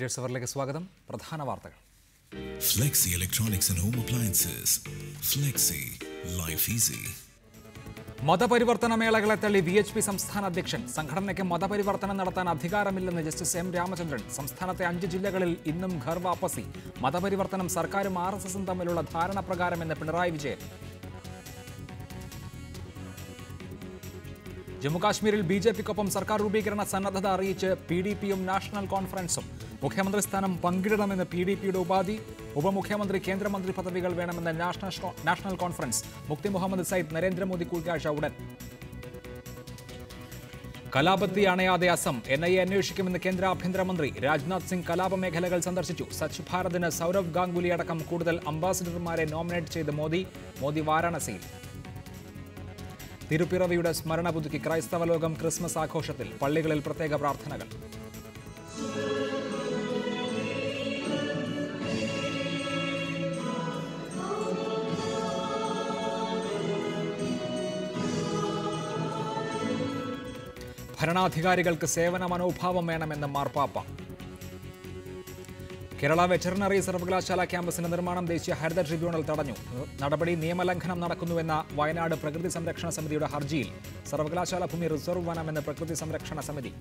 Editors അവറിലേക്ക് സ്വാഗതം. പ്രധാന വാർത്തകൾ. Flexi Electronics and Home Appliances. Flexi. Life easy. മതപരിവർത്തന മേളകളെ തള്ളി VHP സംസ്ഥാന അധ്യക്ഷൻ. സംഘടനയ്ക്ക് മതപരിവർത്തനം നടത്താൻ അധികാരമില്ലെന്ന് ജസ്റ്റിസ് M രാമചന്ദ്രൻ. സംസ്ഥാനത്തെ 5 ജില്ലകളിൽ ഇന്നും ഘർ വാപ്പസി. മതപരിവർത്തനം സർക്കാരും RSSും തമ്മിലുള്ള ധാരണ പ്രകാരമെന്ന് പിണറായി വിജയൻ. ജമ്മുകാശ്മീരിൽ BJPക്കൊപ്പം സർക്കാർ രൂപീകരണ സന്നദ്ധത അറിയിച്ച് PDPയും നാഷണൽ കോൺഫറൻസും. മുഖ്യമന്ത്രി സ്ഥാനം പങ്കിടണമെന്ന് PDPയുടെ ഉപാധി. ഉപമുഖ്യമന്ത്രി കേന്ദ്രമന്ത്രി പദവികൾ വേണമെന്ന് നാഷണൽ കോൺഫറൻസ്. മുഫ്തി മുഹമ്മദ് സയ്യിദ് നരേന്ദ്രമോദി കൂടിക്കാഴ്ച ഉടൻ. കലാപത്തി അണയാതെ അസം. NIA അന്വേഷിക്കുമെന്ന് കേന്ദ്ര ആഭ്യന്തരമന്ത്രി. രാജ്നാഥ് സിംഗ് കലാപ മേഖലകൾ സന്ദർശിച്ചു. സ്വച്ഛ് ഭാരതിന് സൗരവ് ഗാംഗുലി അടക്കം കൂടുതൽ അംബാസിഡർമാരെ നോമിനേറ്റ് ചെയ്ത് മോദി വാരാണസിയിൽ. തിരുപ്പിറവിയുടെ സ്മരണ പുതുക്കി ക്രൈസ്തവ ലോകം ക്രിസ്മസ് ആഘോഷത്തിൽ. പള്ളികളിൽ പ്രത്യേക പ്രാർത്ഥനകൾ. ഭരണാധികാരികൾക്ക് സേവന മനോഭാവം വേണമെന്ന് മാർപ്പാപ്പ. കേരള വെറ്ററിനറി സർവകലാശാല ക്യാമ്പസിന്റെ നിർമ്മാണം ദേശീയ ഹരിത ട്രിബ്യൂണൽ തടഞ്ഞു. നടപടി നിയമലംഘനം നടക്കുന്നുവെന്ന വയനാട് പ്രകൃതി സംരക്ഷണ സമിതിയുടെ ഹർജിയിൽ. സർവകലാശാല ഭൂമി റിസർവ് വനമെന്ന് പ്രകൃതി സംരക്ഷണ സമിതി.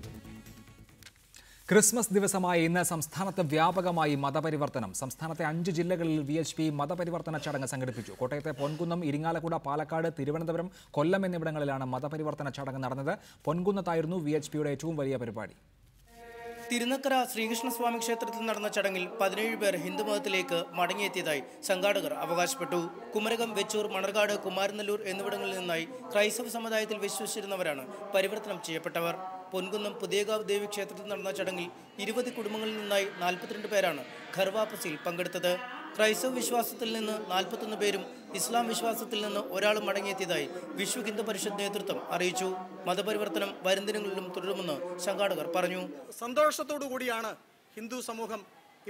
ക്രിസ്മസ് ദിവസമായ ഇന്ന് സംസ്ഥാനത്ത് വ്യാപകമായി മതപരിവർത്തനം. സംസ്ഥാനത്തെ 5 ജില്ലകളിൽ VHP മതപരിവർത്തന ചടങ്ങ് സംഘടിപ്പിച്ചു. കോട്ടയത്തെ പൊൻകുന്നം, ഇരിങ്ങാലക്കുട, പാലക്കാട്, തിരുവനന്തപുരം, കൊല്ലം എന്നിവിടങ്ങളിലാണ് മതപരിവർത്തന ചടങ്ങ് നടന്നത്. പൊൻകുന്നത്തായിരുന്നു VHPയുടെ ഏറ്റവും വലിയ പരിപാടി. തിരുനക്കര ശ്രീകൃഷ്ണസ്വാമി ക്ഷേത്രത്തിൽ നടന്ന ചടങ്ങിൽ 17 പേർ ഹിന്ദുമതത്തിലേക്ക് മടങ്ങിയെത്തിയതായി സംഘാടകർ അവകാശപ്പെട്ടു. കുമരകം, വെച്ചൂർ, മണർകാട്, കുമാരനെല്ലൂർ എന്നിവിടങ്ങളിൽ നിന്നായി ക്രൈസ്തവ സമുദായത്തിൽ വിശ്വസിച്ചിരുന്നവരാണ് പരിവർത്തനം ചെയ്യപ്പെട്ടവർ. പൊൻകുന്നം പുതിയകാവ് ദേവി ക്ഷേത്രത്തിൽ നടന്ന ചടങ്ങിൽ 20 കുടുംബങ്ങളിൽ നിന്നായി 42 പേരാണ് ഘർവാപ്പസിയിൽ പങ്കെടുത്തത്. ക്രൈസ്തവ വിശ്വാസത്തിൽ നിന്ന് 41 പേരും ഇസ്ലാം വിശ്വാസത്തിൽ നിന്ന് ഒരാളും മടങ്ങിയെത്തിയതായി വിശ്വ ഹിന്ദു പരിഷത്ത് നേതൃത്വം അറിയിച്ചു. മതപരിവർത്തനം വരും ദിനങ്ങളിലും തുടരുമെന്ന് സംഘാടകർ പറഞ്ഞു. സന്തോഷത്തോടു കൂടിയാണ് ഹിന്ദു സമൂഹം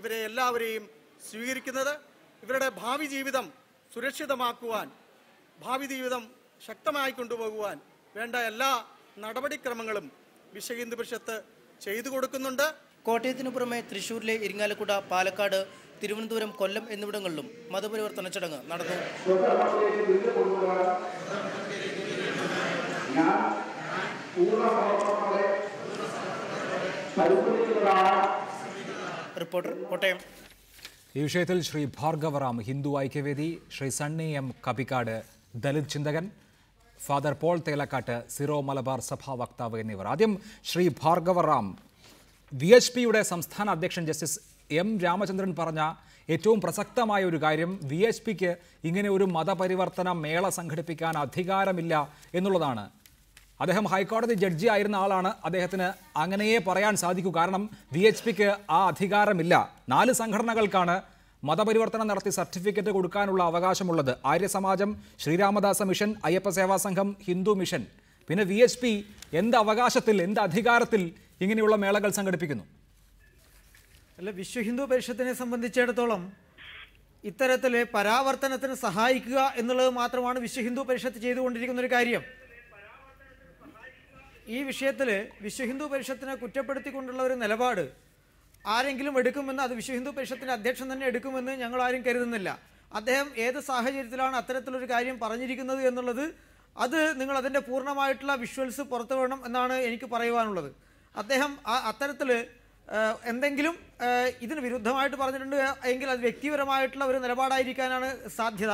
ഇവരെ എല്ലാവരെയും സ്വീകരിക്കുന്നത്. ഇവരുടെ ഭാവി ജീവിതം സുരക്ഷിതമാക്കുവാൻ, ഭാവി ജീവിതം ശക്തമായി കൊണ്ടുപോകുവാൻ വേണ്ട എല്ലാ നടപടിക്രമങ്ങളും വിശ്വ ഹിന്ദു പരിഷത്ത് ചെയ്തു കൊടുക്കുന്നുണ്ട്. കോട്ടയത്തിനു പുറമെ തൃശൂരിലെ ഇരിങ്ങാലക്കുട, പാലക്കാട്, തിരുവനന്തപുരം, കൊല്ലം എന്നിവിടങ്ങളിലും മതപരിവർത്തന ചടങ്ങ് നടന്നു. റിപ്പോർട്ടർ, കോട്ടയം. ഈ വിഷയത്തിൽ ശ്രീ ഭാർഗവറാം, ഹിന്ദു ഐക്യവേദി, ശ്രീ സണ്ണി M കപിക്കാട്, ദലിത് ചിന്തകൻ, Father Paul Thelakkat, Syro Malabar സഭാ വക്താവ് എന്നിവർ. ആദ്യം ശ്രീ ഭാർഗവറാം, VHPയുടെ സംസ്ഥാന അധ്യക്ഷൻ ജസ്റ്റിസ് M രാമചന്ദ്രൻ പറഞ്ഞ ഏറ്റവും പ്രസക്തമായ ഒരു കാര്യം VHPക്ക് ഇങ്ങനെ ഒരു മതപരിവർത്തന മേള സംഘടിപ്പിക്കാൻ അധികാരമില്ല എന്നുള്ളതാണ്. അദ്ദേഹം ഹൈക്കോടതി ജഡ്ജി ആയിരുന്ന ആളാണ്. അദ്ദേഹത്തിന് അങ്ങനെയേ പറയാൻ സാധിക്കൂ. കാരണം VHPക്ക് ആ അധികാരമില്ല. 4 സംഘടനകൾക്കാണ് മതപരിവർത്തനം നടത്തി സർട്ടിഫിക്കറ്റ് കൊടുക്കാനുള്ള അവകാശമുള്ളത്. ആര്യസമാജം, ശ്രീരാമദാസ മിഷൻ, അയ്യപ്പ സേവാ സംഘം, ഹിന്ദു മിഷൻ. പിന്നെ VHP എന്ത് അവകാശത്തിൽ, എന്ത് അധികാരത്തിൽ ഇങ്ങനെയുള്ള മേളകൾ സംഘടിപ്പിക്കുന്നു? അല്ല, വിശ്വ ഹിന്ദു പരിഷത്തിനെ സംബന്ധിച്ചിടത്തോളം ഇത്തരത്തിൽ പരാവർത്തനത്തിന് സഹായിക്കുക എന്നുള്ളത് മാത്രമാണ് വിശ്വ ഹിന്ദു പരിഷത്ത് ചെയ്തുകൊണ്ടിരിക്കുന്ന ഒരു കാര്യം. ഈ വിഷയത്തിൽ വിശ്വ ഹിന്ദു പരിഷത്തിനെ കുറ്റപ്പെടുത്തിക്കൊണ്ടുള്ള ഒരു നിലപാട് ആരെങ്കിലും എടുക്കുമെന്ന്, അത് വിശ്വ ഹിന്ദു പരിഷത്തിൻ്റെ അധ്യക്ഷൻ തന്നെ എടുക്കുമെന്ന് ഞങ്ങൾ ആരും കരുതുന്നില്ല. അദ്ദേഹം ഏത് സാഹചര്യത്തിലാണ് അത്തരത്തിലൊരു കാര്യം പറഞ്ഞിരിക്കുന്നത് എന്നുള്ളത്, അത് നിങ്ങൾ അതിൻ്റെ പൂർണ്ണമായിട്ടുള്ള വിഷ്വൽസ് പുറത്തു വേണം എന്നാണ് എനിക്ക് പറയുവാനുള്ളത്. അദ്ദേഹം അത്തരത്തിൽ എന്തെങ്കിലും ഇതിന് വിരുദ്ധമായിട്ട് പറഞ്ഞിട്ടുണ്ട് എങ്കിൽ അത് വ്യക്തിപരമായിട്ടുള്ള ഒരു നിലപാടായിരിക്കാനാണ് സാധ്യത.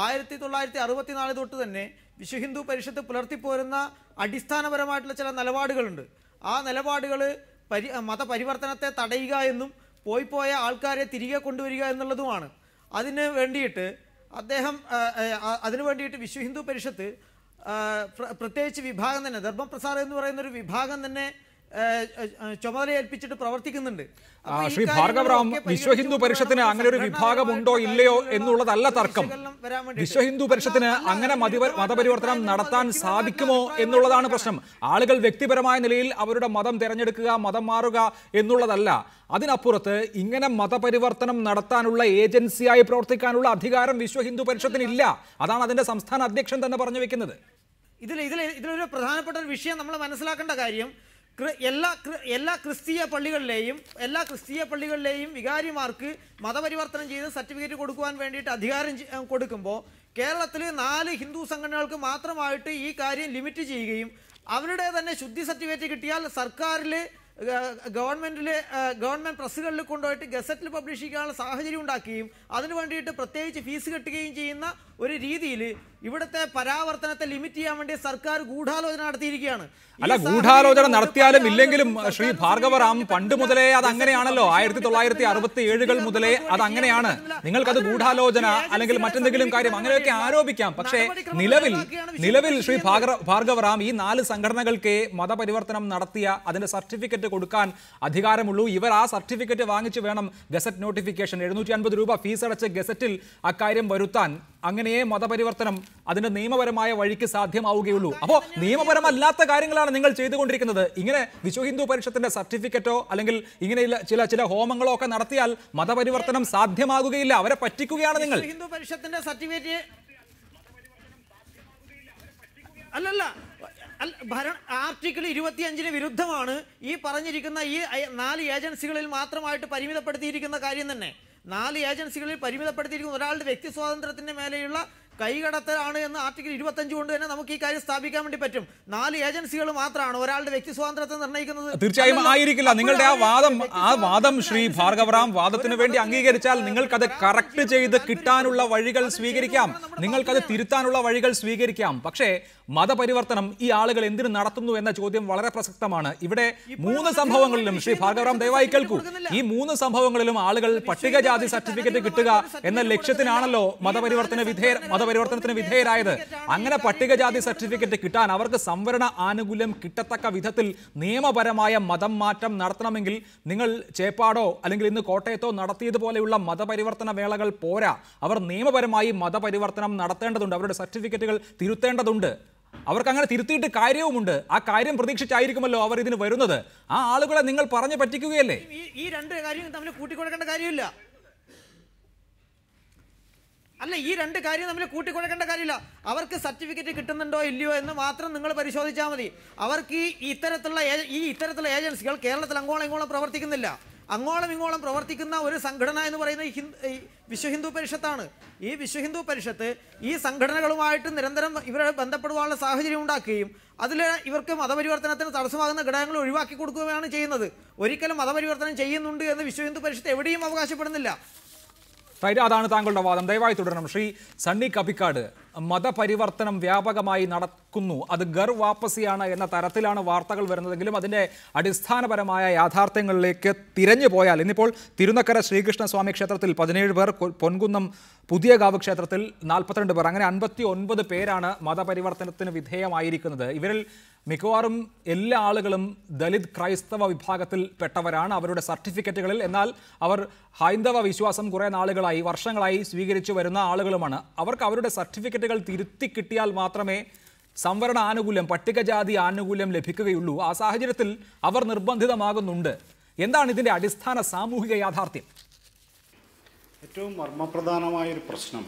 1964 തൊട്ട് തന്നെ വിശ്വ ഹിന്ദു പരിഷത്ത് പുലർത്തിപ്പോരുന്ന അടിസ്ഥാനപരമായിട്ടുള്ള ചില നിലപാടുകളുണ്ട്. ആ നിലപാടുകൾ മതപരിവർത്തനത്തെ തടയുക എന്നും പോയ ആൾക്കാരെ തിരികെ കൊണ്ടുവരിക എന്നുള്ളതുമാണ്. അതിന് വേണ്ടിയിട്ട് വിശ്വ ഹിന്ദു പരിഷത്ത് പ്രത്യേകിച്ച് വിഭാഗം തന്നെ, ധർമ്മപ്രസാർ എന്ന് പറയുന്നൊരു വിഭാഗം തന്നെ ചുമതലയേൽപ്പിച്ചിട്ട് പ്രവർത്തിക്കുന്നുണ്ട്. ശ്രീ ഭാർഗവറാം, വിശ്വ ഹിന്ദു പരിഷത്തിന് അങ്ങനെ ഒരു വിഭാഗം ഉണ്ടോ ഇല്ലയോ എന്നുള്ളതല്ല തർക്കം. വിശ്വ ഹിന്ദു പരിഷത്തിന് അങ്ങനെ മതപരിവർത്തനം നടത്താൻ സാധിക്കുമോ എന്നുള്ളതാണ് പ്രശ്നം. ആളുകൾ വ്യക്തിപരമായ നിലയിൽ അവരുടെ മതം തിരഞ്ഞെടുക്കുക, മതം മാറുക എന്നുള്ളതല്ല. അതിനപ്പുറത്ത് ഇങ്ങനെ മതപരിവർത്തനം നടത്താനുള്ള ഏജൻസിയായി പ്രവർത്തിക്കാനുള്ള അധികാരം വിശ്വ ഹിന്ദു പരിഷത്തിനില്ല. അതാണ് അതിന്റെ സംസ്ഥാന അധ്യക്ഷൻ തന്നെ പറഞ്ഞു വെക്കുന്നത്. ഇതിലൊരു പ്രധാനപ്പെട്ട ഒരു വിഷയം നമ്മൾ മനസ്സിലാക്കേണ്ട കാര്യം, എല്ലാ ക്രിസ്തീയ പള്ളികളിലെയും വികാരിമാർക്ക് മതപരിവർത്തനം ചെയ്ത് സർട്ടിഫിക്കറ്റ് കൊടുക്കുവാൻ വേണ്ടിയിട്ട് അധികാരം കൊടുക്കുമ്പോൾ കേരളത്തിൽ 4 ഹിന്ദു സംഘടനകൾക്ക് മാത്രമായിട്ട് ഈ കാര്യം ലിമിറ്റ് ചെയ്യുകയും അവരുടെ തന്നെ ശുദ്ധി സർട്ടിഫിക്കറ്റ് കിട്ടിയാൽ സർക്കാരിൽ ഗവൺമെൻറ് പ്രസ്സുകളിൽ കൊണ്ടുപോയിട്ട് ഗസറ്റിൽ പബ്ലിഷ് ചെയ്യാനുള്ള സാഹചര്യം ഉണ്ടാക്കുകയും അതിനു വേണ്ടിയിട്ട് പ്രത്യേകിച്ച് ഫീസ് കെട്ടുകയും ചെയ്യുന്ന ഒരു രീതിയിൽ ഇവിടുത്തെ പരാവർത്തനത്തെ ലിമിറ്റ് ചെയ്യാൻ വേണ്ടി സർക്കാർ ഗൂഢാലോചന നടത്തിയിരിക്കുകയാണ്. അല്ല, ഗൂഢാലോചന നടത്തിയാലും ഇല്ലെങ്കിലും ശ്രീ ഭാർഗവറാം പണ്ട് മുതലേ അത് അങ്ങനെയാണല്ലോ. 1967 മുതലേ അത് അങ്ങനെയാണ്. നിങ്ങൾക്കത് ഗൂഢാലോചന അല്ലെങ്കിൽ മറ്റെന്തെങ്കിലും കാര്യം അങ്ങനെയൊക്കെ ആരോപിക്കാം. പക്ഷേ നിലവിൽ ശ്രീ ഭാർഗവറാം ഈ 4 സംഘടനകൾക്ക് മതപരിവർത്തനം നടത്തിയ അതിന്റെ സർട്ടിഫിക്കറ്റ് കൊടുക്കാൻ അധികാരമുള്ളൂ. ഇവർ ആ സർട്ടിഫിക്കറ്റ് വാങ്ങിച്ചു വേണം ഗസറ്റ് നോട്ടിഫിക്കേഷൻ 750 രൂപ ഫീസ് അടച്ച് ഗസറ്റിൽ അക്കാര്യം വരുത്താൻ. അങ്ങനെയേ മതപരിവർത്തനം അതിന്റെ നിയമപരമായ വഴിക്ക് സാധ്യമാവുകയുള്ളൂ. അപ്പോൾ നിയമപരമല്ലാത്ത കാര്യങ്ങളാണ് നിങ്ങൾ ചെയ്തുകൊണ്ടിരിക്കുന്നത്. ഇങ്ങനെ വിശ്വ ഹിന്ദു പരിഷത്തിന്റെ സർട്ടിഫിക്കറ്റോ അല്ലെങ്കിൽ ഇങ്ങനെ ചില ഹോമങ്ങളോ ഒക്കെ നടത്തിയാൽ മതപരിവർത്തനം സാധ്യമാകുകയില്ല. അവരെ പറ്റിക്കുകയാണ് നിങ്ങൾ. ഹിന്ദു പരിഷത്തിന്റെ സർട്ടിഫിക്കറ്റ് അല്ലല്ല, ആർട്ടിക്കിൾ 25 വിരുദ്ധമാണ് ഈ പറഞ്ഞിരിക്കുന്ന ഈ 4 ഏജൻസികളിൽ മാത്രമായിട്ട് പരിമിതപ്പെടുത്തിയിരിക്കുന്ന കാര്യം തന്നെ. 4 ഏജൻസികളിൽ പരിമിതപ്പെടുത്തിയിരിക്കുന്ന ഒരാളുടെ വ്യക്തി സ്വാതന്ത്ര്യത്തിന്റെ മേലെയുള്ള കൈകടത്തലാണ് എന്ന് ആർട്ടിക്കിൾ 25 കൊണ്ട് തന്നെ നമുക്ക് ഈ കാര്യം സ്ഥാപിക്കാൻ വേണ്ടി പറ്റും. 4 ഏജൻസികൾ മാത്രമാണ് ഒരാളുടെ വ്യക്തി സ്വാതന്ത്ര്യത്തെ നിർണ്ണയിക്കുന്നത്. തീർച്ചയായും ആയിരിക്കില്ല. നിങ്ങളുടെ ആ വാദം ശ്രീ ഭാർഗവറാം വാദത്തിന് വേണ്ടി അംഗീകരിച്ചാൽ നിങ്ങൾക്കത് കറക്റ്റ് ചെയ്ത് കിട്ടാനുള്ള വഴികൾ സ്വീകരിക്കാം, നിങ്ങൾക്കത് തിരുത്താനുള്ള വഴികൾ സ്വീകരിക്കാം. പക്ഷേ മതപരിവർത്തനം ഈ ആളുകൾ എന്തിനു നടത്തുന്നു എന്ന ചോദ്യം വളരെ പ്രസക്തമാണ്. ഇവിടെ 3 സംഭവങ്ങളിലും ശ്രീ ഭാർഗവറാം ദയവായി കേൾക്കൂ, ഈ 3 സംഭവങ്ങളിലും ആളുകൾ പട്ടികജാതി സർട്ടിഫിക്കറ്റ് കിട്ടുക എന്ന ലക്ഷ്യത്തിനാണല്ലോ മതപരിവർത്തനത്തിന് വിധേയരായത്. അങ്ങനെ പട്ടികജാതി സർട്ടിഫിക്കറ്റ് കിട്ടാൻ അവർക്ക് സംവരണ ആനുകൂല്യം കിട്ടത്തക്ക വിധത്തിൽ നിയമപരമായ മതം മാറ്റം നടത്തണമെങ്കിൽ നിങ്ങൾ ചേപ്പാടോ അല്ലെങ്കിൽ ഇന്ന് കോട്ടയത്തോ നടത്തിയതുപോലെയുള്ള മതപരിവർത്തന വേളകൾ പോരാ. അവർ നിയമപരമായി മതപരിവർത്തനം നടത്തേണ്ടതുണ്ട്, അവരുടെ സർട്ടിഫിക്കറ്റുകൾ തിരുത്തേണ്ടതുണ്ട്. അവർക്ക് അങ്ങനെ തിരുത്തിയിട്ട് കാര്യവുമുണ്ട്. ആ കാര്യം പ്രതീക്ഷിച്ചായിരിക്കുമല്ലോ അവർ ഇതിന് വരുന്നത്. ആ ആളുകളെ നിങ്ങൾ പറഞ്ഞു പറ്റിക്കുകയല്ലേ? ഈ 2 കാര്യം തമ്മിൽ കൂട്ടിക്കൊടുക്കേണ്ട കാര്യമില്ല. അല്ല, ഈ 2 കാര്യം തമ്മിൽ കൂട്ടിക്കൊടുക്കേണ്ട കാര്യമില്ല. അവർക്ക് സർട്ടിഫിക്കറ്റ് കിട്ടുന്നുണ്ടോ ഇല്ലയോ എന്ന് മാത്രം നിങ്ങൾ പരിശോധിച്ചാൽ മതി. അവർക്ക് ഈ ഇത്തരത്തിലുള്ള ഏജൻസികൾ കേരളത്തിൽ അങ്ങോളം ഇങ്ങോളം പ്രവർത്തിക്കുന്നില്ല. അങ്ങോളം ഇങ്ങോളം പ്രവർത്തിക്കുന്ന ഒരു സംഘടന എന്ന് പറയുന്നത് വിശ്വ ഹിന്ദു പരിഷത്താണ്. ഈ വിശ്വ ഹിന്ദു പരിഷത്ത് ഈ സംഘടനകളുമായിട്ട് നിരന്തരം ഇവരെ ബന്ധപ്പെടുവാനുള്ള സാഹചര്യം ഉണ്ടാക്കുകയും അതിൽ ഇവർക്ക് മതപരിവർത്തനത്തിന് തടസ്സമാകുന്ന ഘടകങ്ങൾ ഒഴിവാക്കി കൊടുക്കുകയാണ് ചെയ്യുന്നത്. ഒരിക്കലും മതപരിവർത്തനം ചെയ്യുന്നുണ്ട് എന്ന് വിശ്വ ഹിന്ദു പരിഷത്ത് എവിടെയും അവകാശപ്പെടുന്നില്ല. അതാണ് താങ്കളുടെ വാദം. ദയവായി തുടരണം. ശ്രീ സണ്ണി കപ്പിക്കാട്, മതപരിവർത്തനം വ്യാപകമായി നടക്കുന്നു, അത് ഗർ വാപ്പസിയാണ് എന്ന തരത്തിലാണ് വാർത്തകൾ വരുന്നതെങ്കിലും അതിൻ്റെ അടിസ്ഥാനപരമായ യാഥാർത്ഥ്യങ്ങളിലേക്ക് തിരഞ്ഞു പോയാൽ ഇന്നിപ്പോൾ തിരുനക്കര ശ്രീകൃഷ്ണസ്വാമി ക്ഷേത്രത്തിൽ 17 പേർ, പൊൻകുന്നം പുതിയകാവ് ക്ഷേത്രത്തിൽ 42 പേർ, അങ്ങനെ 59 പേരാണ് മതപരിവർത്തനത്തിന് വിധേയമായിരിക്കുന്നത്. ഇവരിൽ മിക്കവാറും എല്ലാ ആളുകളും ദലിത് ക്രൈസ്തവ വിഭാഗത്തിൽ പെട്ടവരാണ്. അവരുടെ സർട്ടിഫിക്കറ്റുകളിൽ എന്നാൽ അവർ ഹൈന്ദവ വിശ്വാസം കുറേ നാളുകളായി വർഷങ്ങളായി സ്വീകരിച്ചു വരുന്ന ആളുകളുമാണ്. അവർക്ക് അവരുടെ സർട്ടിഫിക്കറ്റുകൾ തിരുത്തി കിട്ടിയാൽ മാത്രമേ സംവരണ ആനുകൂല്യം, പട്ടികജാതി ആനുകൂല്യം ലഭിക്കുകയുള്ളൂ. ആ സാഹചര്യത്തിൽ അവർ നിർബന്ധിതമാകുന്നുണ്ട്. എന്താണ് ഇതിൻ്റെ അടിസ്ഥാന സാമൂഹിക യാഥാർത്ഥ്യം? ഏറ്റവും മർമ്മപ്രധാനമായൊരു പ്രശ്നം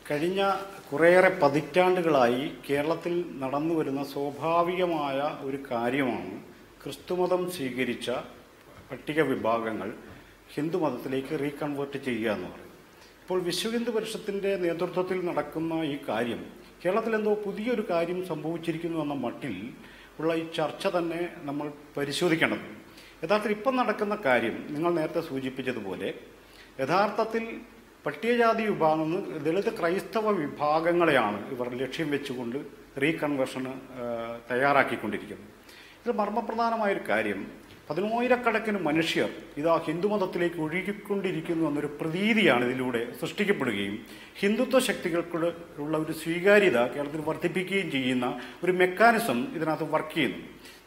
കഴിഞ്ഞ കുറേയേറെ പതിറ്റാണ്ടുകളായി കേരളത്തിൽ നടന്നു വരുന്ന സ്വാഭാവികമായ ഒരു കാര്യമാണ് ക്രിസ്തുമതം സ്വീകരിച്ച പട്ടിക വിഭാഗങ്ങൾ ഹിന്ദുമതത്തിലേക്ക് റീകൺവേർട്ട് ചെയ്യുക എന്ന് പറയും. ഇപ്പോൾ വിശ്വ ഹിന്ദു പരിഷത്തിൻ്റെ നേതൃത്വത്തിൽ നടക്കുന്ന ഈ കാര്യം കേരളത്തിലെന്തോ പുതിയൊരു കാര്യം സംഭവിച്ചിരിക്കുന്നു എന്ന മട്ടിൽ ഉള്ള ഈ ചർച്ച തന്നെ നമ്മൾ പരിശോധിക്കേണ്ടതുണ്ട്. യഥാർത്ഥത്തിൽ ഇപ്പം നടക്കുന്ന കാര്യം നിങ്ങൾ നേരത്തെ സൂചിപ്പിച്ചതുപോലെ യഥാർത്ഥത്തിൽ പട്ടികജാതി വിഭാഗം ദളിത് ക്രൈസ്തവ വിഭാഗങ്ങളെയാണ് ഇവർ ലക്ഷ്യം വെച്ചുകൊണ്ട് റീകൺവേർഷന് തയ്യാറാക്കിക്കൊണ്ടിരിക്കുന്നത്. ഇത് മർമ്മപ്രധാനമായൊരു കാര്യം, 10,000-കണക്കിന് മനുഷ്യർ ഇതാ ഹിന്ദുമതത്തിലേക്ക് ഒഴുകിക്കൊണ്ടിരിക്കുന്നു എന്നൊരു പ്രതീതിയാണ് ഇതിലൂടെ സൃഷ്ടിക്കപ്പെടുകയും ഹിന്ദുത്വ ശക്തികൾക്കുള്ള ഒരു സ്വീകാര്യത കേരളത്തിൽ വർദ്ധിപ്പിക്കുകയും ചെയ്യുന്ന ഒരു മെക്കാനിസം ഇതിനകത്ത് വർക്ക് ചെയ്യുന്നു.